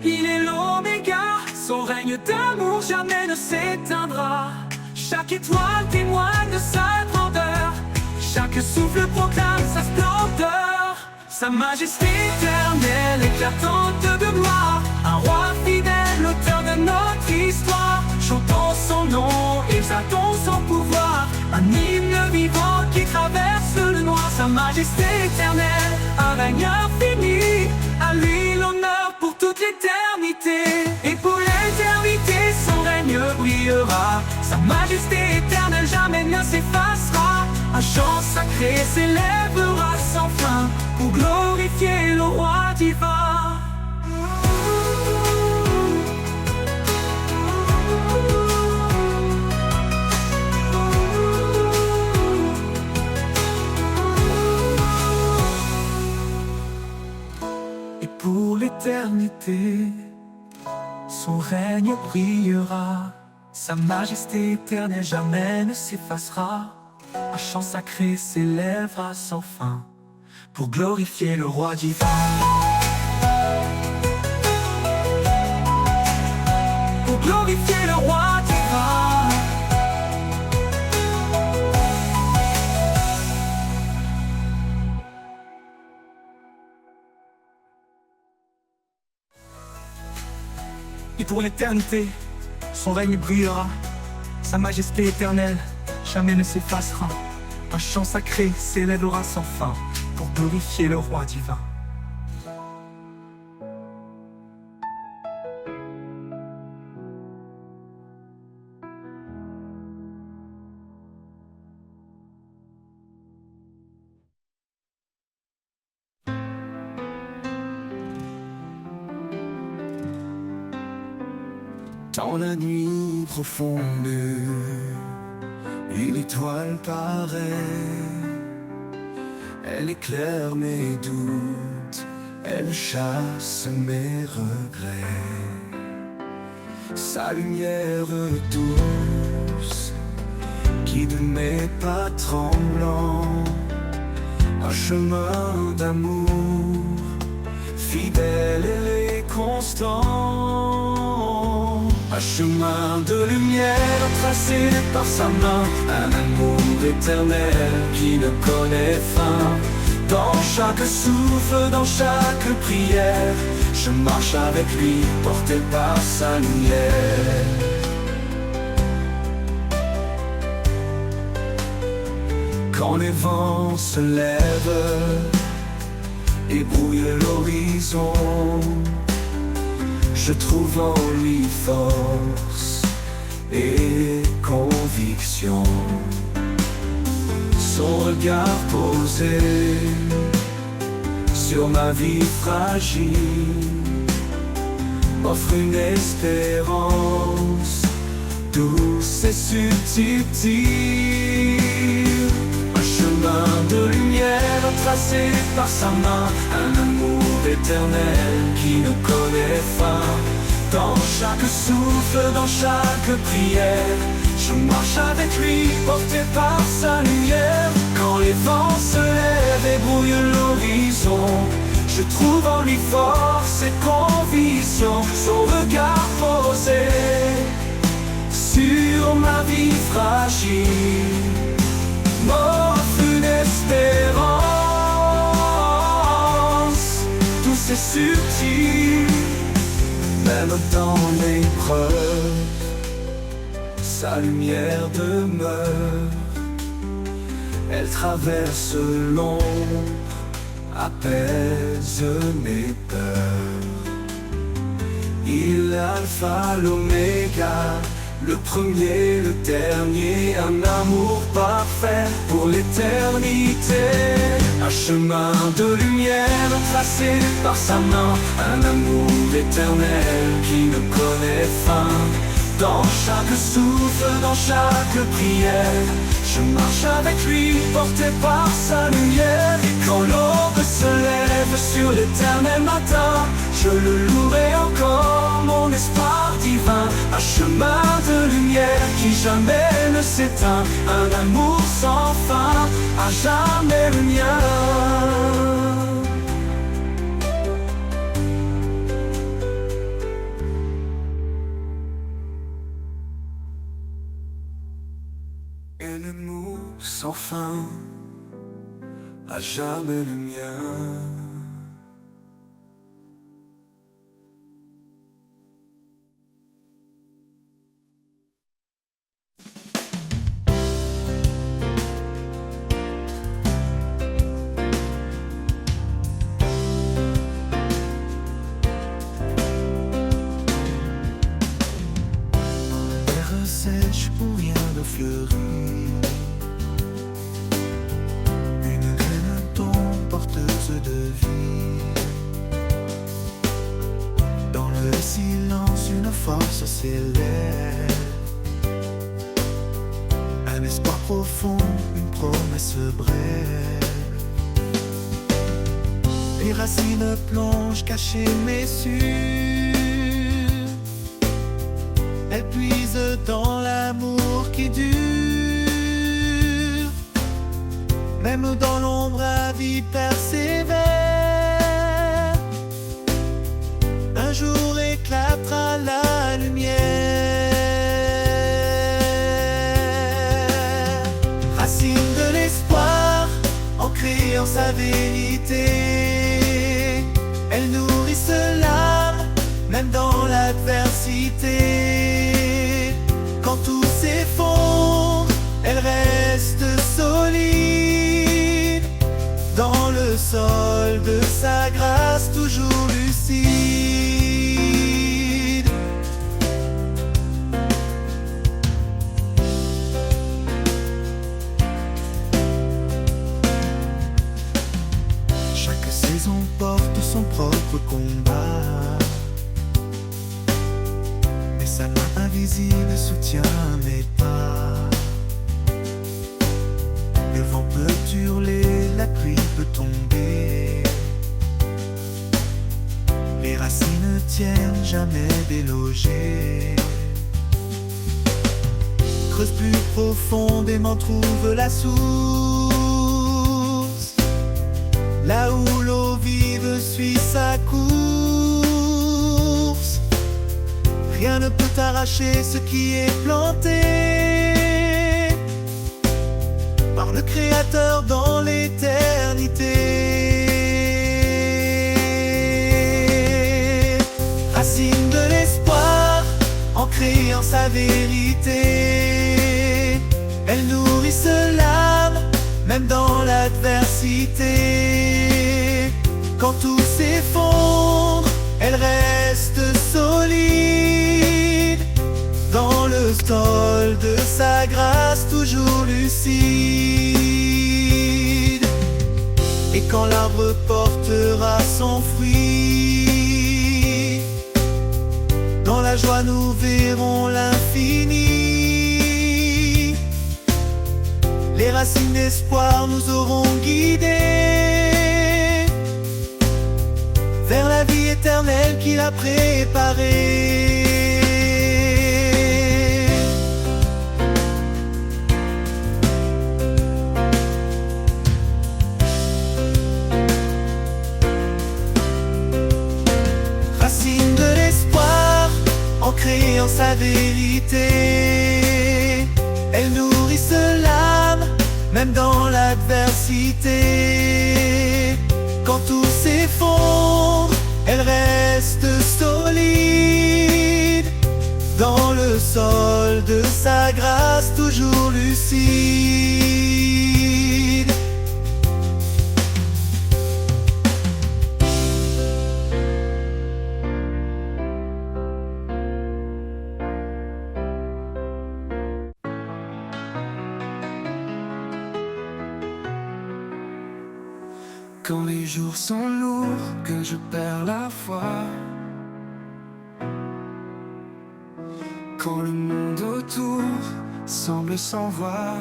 il est l'oméga, son règne d'amour jamais ne s'éteindra. Chaque étoile témoigne de sa grandeur, chaque souffle proclame sa splendeur. Sa majesté éternelle, éclatante de gloire, un roi fidèle, l'auteur de notre histoire. Chantons son nom, exaltons son pouvoir, un hymne vivant qui traverse le noir. Sa majesté éternelle, un règne infini, à lui l'honneur pour toute l'éternité. Et pour l'éternité, son règne brillera, sa majesté éternelle jamais ne s'effacera. Un chant sacré s'élèvera sans fin pour glorifier le roi divin. l'éternité. Son règne brillera, sa majesté éternelle jamais ne s'effacera. Un chant sacré s'élèvera sans fin pour glorifier le roi divin. Pour glorifier le roi divin. Et pour l'éternité, son règne brillera, sa majesté éternelle jamais ne s'effacera. Un chant sacré s'élèvera sans fin pour glorifier le roi divin. Dans la nuit profonde, une étoile paraît. Elle éclaire mes doutes, elle chasse mes regrets. Sa lumière douce guide mes pas tremblants. Un chemin d'amour fidèle et constant. Un chemin de lumière tracé par sa main, un amour éternel qui ne connaît fin. Dans chaque souffle, dans chaque prière, je marche avec lui, porté par sa lumière. Quand les vents se lèvent et brouillent l'horizon, je trouve en lui force et conviction. Son regard posé sur ma vie fragile m'offre une espérance douce et subtile. Un chemin de lumière tracé par sa main, un amour éternel qui ne connaît fin. Dans chaque souffle, dans chaque prière, je marche avec lui, porté par sa lumière. Quand les vents se lèvent et brouillent l'horizon, je trouve en lui force et conviction. Son regard posé sur ma vie fragile m'offre une espérance douce et subtile. Même dans l'épreuve, sa lumière demeure. Elle traverse l'ombre, apaise mes peurs. Il est l'alpha, l'oméga, le premier, le dernier, un amour parfait pour l'éternité. Un chemin de lumière tracé par sa main, un amour éternel qui ne connaît fin. Dans chaque souffle, dans chaque prière, je marche avec lui, porté par sa lumière. Et quand l'aube se lève sur l'éternel matin, je le louerai encore, mon espoir divin. Un chemin de lumière qui jamais ne s'éteint, un amour sans fin, à jamais le mien. Un amour sans fin, à jamais le mien. Terre sèche où rien ne fleurit, une graine tombe porteuse de vie. Dans le silence, une force s'élève, un espoir profond, une promesse brève. Les racines plongent cachées mais sûres. Elles puisent dans l'amour qui dure. Même dans l'ombre, la vie persévère. Un jour éclatera la lumière. Racine de l'espoir, ancrée en sa vérité. Elles nourrissent l'âme, même dans l'adversité. Quand tout s'effondre, elles restent solides. Dans le sol de sa grâce, toujours lucide. Chaque saison porte son propre combat, mais sa main invisible soutient mes pas. Le vent peut hurler, la pluie peut tomber. Les racines ne tiennent jamais délogées. Creuse plus profondément, trouve la source. Là où l'eau vive suit sa course. Rien ne peut arracher ce qui est planté par le Créateur dans l'éternité. Racine de l'espoir, ancrée en sa vérité. Elles nourrissent l'âme, même dans l'adversité. Quand tout s'effondre, elles restent solides. Dans le sol de sa grâce, toujours lucide. Et quand l'arbre portera son fruit, dans la joie nous verrons l'infini. Les racines d'espoir nous auront guidés vers la vie éternelle qu'il a préparée. Racine de l'espoir, ancrée en sa vérité. Elles nourrissent l'âme, même dans l'adversité. Quand tout s'effondre, elles restent solides. Dans le sol de sa grâce, toujours lucide. Quand les jours sont lourds, que je perds la foi, quand le monde autour semble sans voix,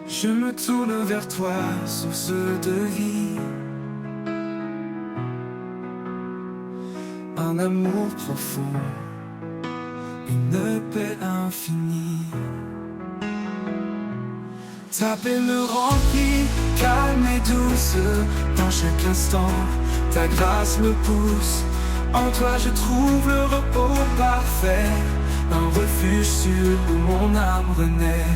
je me tourne vers toi, source de vie. Un amour profond, une paix infinie. Ta paix me remplit, calme et douce. Dans chaque instant, ta grâce me pousse. En toi je trouve le repos parfait, un refuge sûr où mon âme renaît.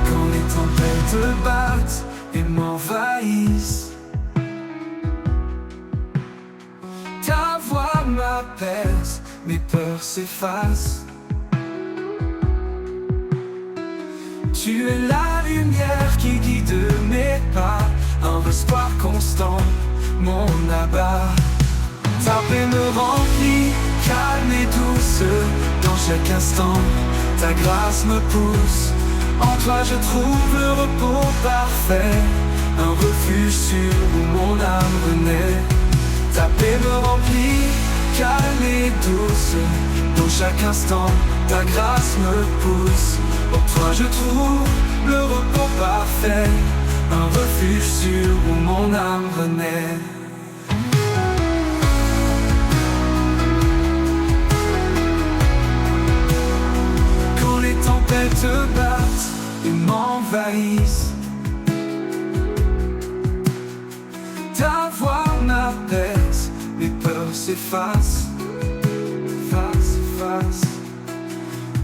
Quand les tempêtes battent et m'envahissent, ta voix m'apaise, mes peurs s'effacent. Tu es la lumière qui guide mes pas, un espoir constant, mon abat. Ta paix me remplit, calme et douce. Dans chaque instant, ta grâce me pousse. En toi je trouve le repos parfait, un refuge sûr où mon âme renaît. Ta paix me remplit, calme et douce. Dans chaque instant, ta grâce me pousse. En toi je trouve le repos parfait, un refuge sûr où mon âme renaît. Quand les tempêtes battent et m'envahissent, ta voix m'apaise, mes peurs s'effacent,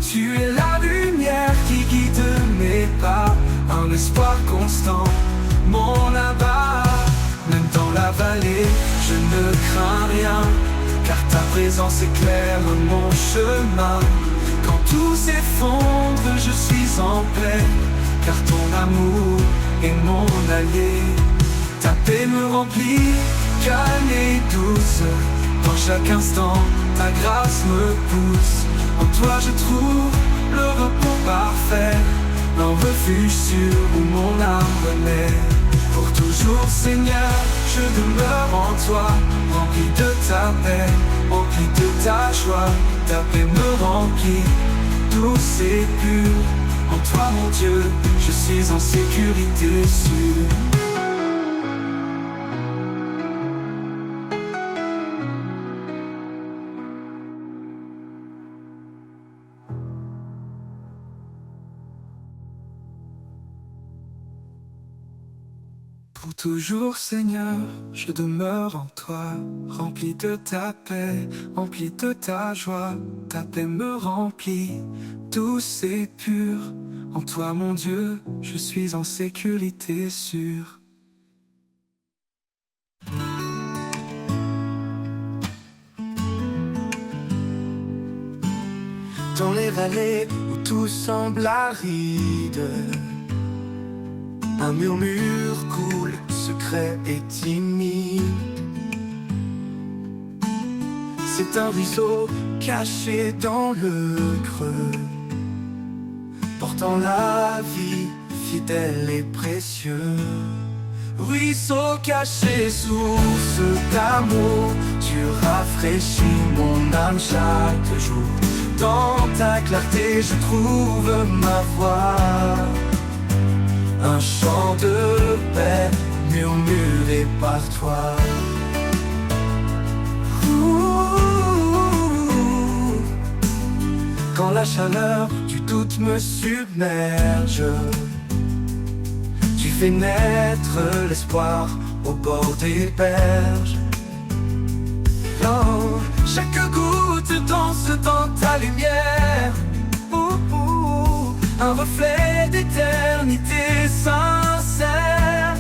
Tu es la lumière qui guide mes pas, un espoir constant, mon abat. Même dans la vallée, je ne crains rien, car ta présence éclaire mon chemin. Quand tout s'effondre, je suis en paix, car ton amour est mon allié. Ta paix me remplit, calme et douce. Dans chaque instant, ta grâce me pousse. En toi je trouve le repos parfait, un refuge sûr où mon âme renaît. Pour toujours Seigneur, je demeure en toi, rempli de ta paix, rempli de ta joie. Ta paix me remplit, douce et pure. En toi mon Dieu, je suis en sécurité sûre. Pour toujours Seigneur, je demeure en toi, rempli de ta paix, rempli de ta joie. Ta paix me remplit, douce et pure. En toi mon Dieu, je suis en sécurité sûre. Dans les vallées où tout semble aride, un murmure coule, secret et timide. C'est un ruisseau caché dans le creux, portant la vie, fidèle et précieux. Ruisseau caché, source d'amour, tu rafraîchis mon âme chaque jour. Dans ta clarté je trouve ma voix, un chant de paix murmuré par toi. Quand la chaleur du doute me submerge, tu fais naître l'espoir au bord des berges. Oh, chaque goutte danse dans ta lumière, un reflet d'éternité sincère.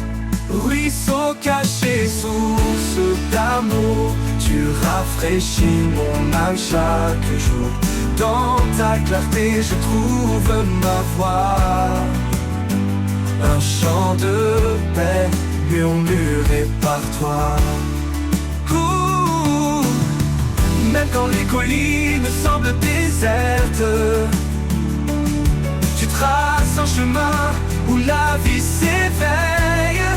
Ruisseau caché, source d'amour, tu rafraîchis mon âme chaque jour. Dans ta clarté je trouve ma voix, un chant de paix murmuré par toi. Même quand les collines semblent désertes, tu traces un chemin où la vie s'éveille.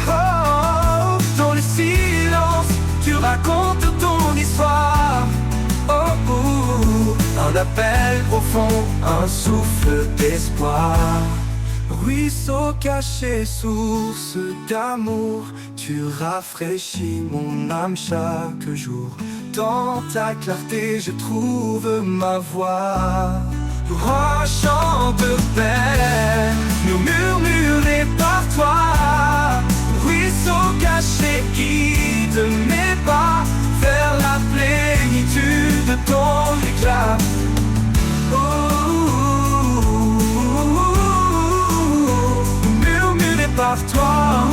Oh, dans le silence, tu racontes ton histoire. Oh, oh, un appel profond, un souffle d'espoir. Ruisseau caché, source d'amour, tu rafraîchis mon âme chaque jour. Dans ta clarté je trouve ma voix, un chant de paix murmuré par toi. Ruisseau caché, guide mes pas vers la plénitude de ton éclat. Murmuré par toi.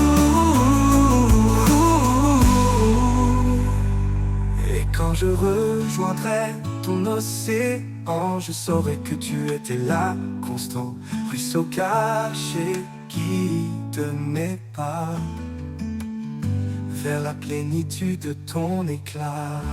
Quand je rejoindrai ton océan, je saurai que tu étais là, constant. Ruisseau caché, guide mes pas vers la plénitude de ton éclat.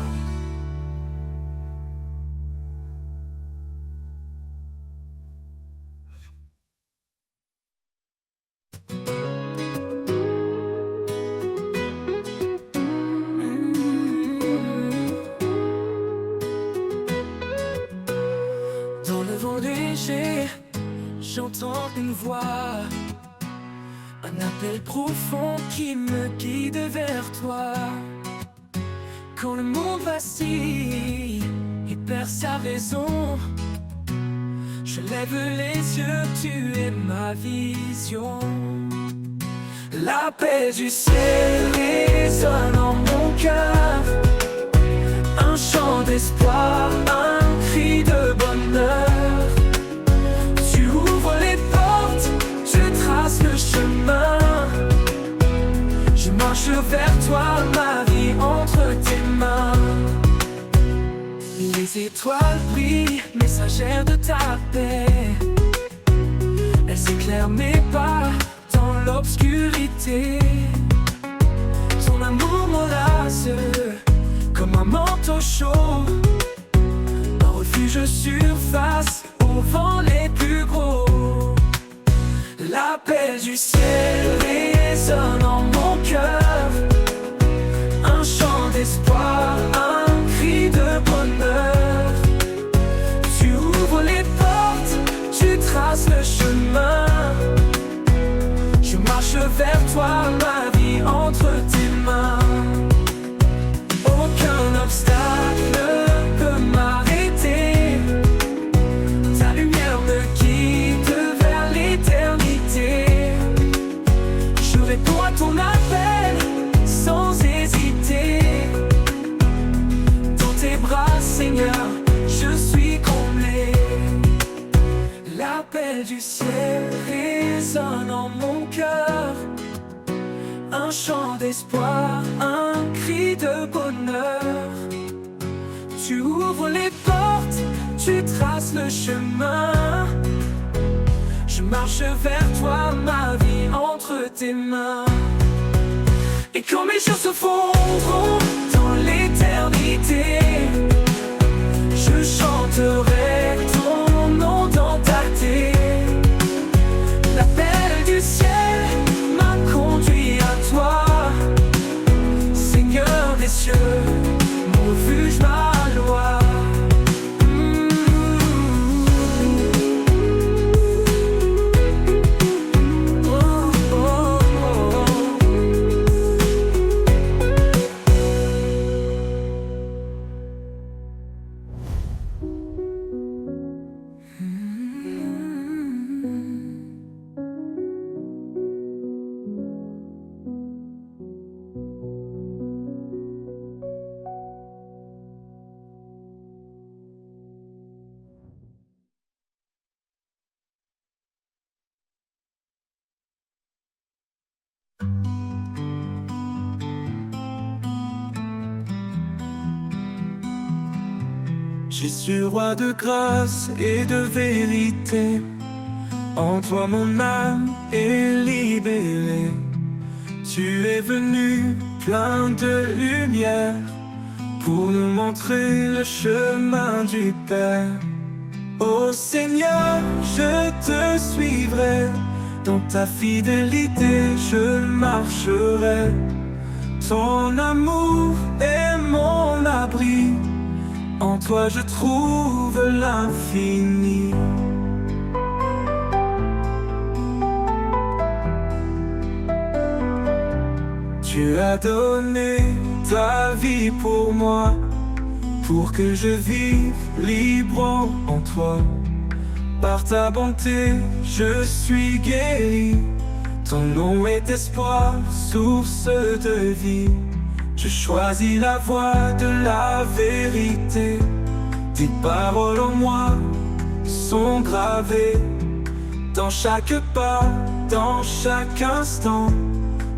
léger, j'entends une voix, un appel profond qui me guide vers toi. Quand le monde vacille et perd sa raison, je lève les yeux, tu es ma vision. La paix du ciel résonne en mon cœur, un chant d'espoir, un cri de bonheur. Tu ouvres les portes, tu traces le chemin. Je marche vers toi, ma vie entre tes mains. Les étoiles brillent, messagères de ta paix. Elles éclairent mes pas dans l'obscurité. Ton amour m'enlace comme un manteau chaud, un refuge surface au vent les plus gros. La paix du ciel résonne en mon cœur, un chant d'espoir, un cri de bonheur. Tu ouvres les portes, tu traces le chemin. Je marche vers toi, ma vie entre tes mains. Aucun obstacle ne peut m'arrêter. Ta lumière me guide vers l'éternité. Je réponds à ton appel sans hésiter. Dans tes bras, Seigneur, je suis comblé. L'appel du ciel résonne en mon cœur, un chant d'espoir, un cri de bonheur. Tu ouvres les portes, tu traces le chemin. Je marche vers toi, ma vie entre tes mains. Et quand mes jours se fondront dans l'éternité, je chanterai ton nom dans ta terre. L'appel du ciel m'a conduit à toi, Seigneur des cieux, mon refuge, ma loi. Je suis roi de grâce et de vérité. En toi mon âme est libérée. Tu es venu plein de lumière pour nous montrer le chemin du Père. Ô Seigneur, je te suivrai, dans ta fidélité je marcherai. Ton amour est mon abri, en toi je trouve l'infini. Tu as donné ta vie pour moi, pour que je vive libre en toi. Par ta bonté je suis guéri, ton nom est espoir, source de vie. Je choisis la voie de la vérité. Tes paroles en moi sont gravées dans chaque pas, dans chaque instant.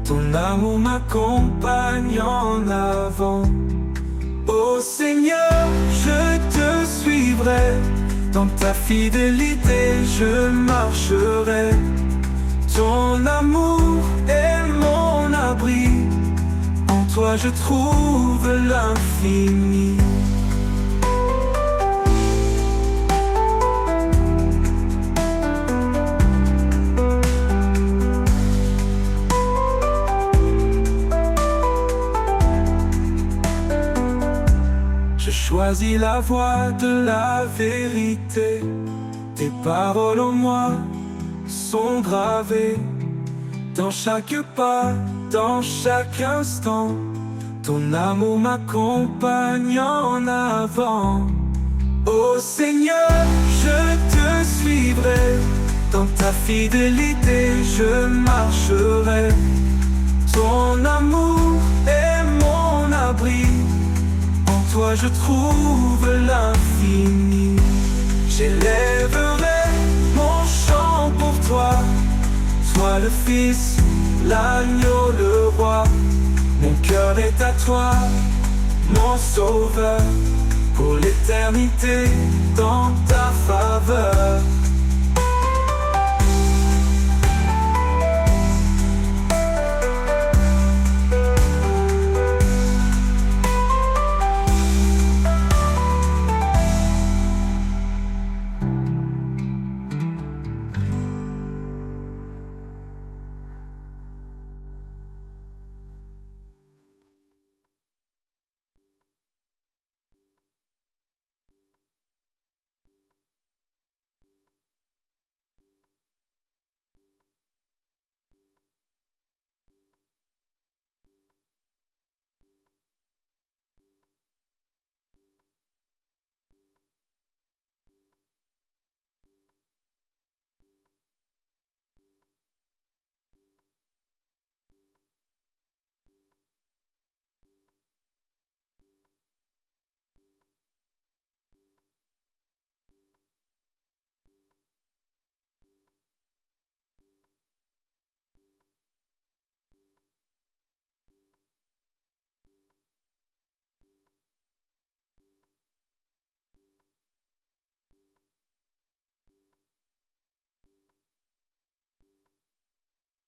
Ton amour m'accompagne en avant. Ô Seigneur, je te suivrai, dans ta fidélité je marcherai. Ton amour est mon abri, en toi je trouve l'infini. Je choisis la voie de la vérité. Tes paroles en moi sont gravées dans chaque pas, dans chaque instant. Ton amour m'accompagne en avant. Ô Seigneur, je te suivrai. Dans ta fidélité, je marcherai. Ton amour est mon abri. En toi je trouve l'infini. J'élèverai mon chant pour toi. Toi le Fils, l'agneau, le roi. Mon cœur est à toi, mon sauveur. Pour l'éternité, dans ta faveur.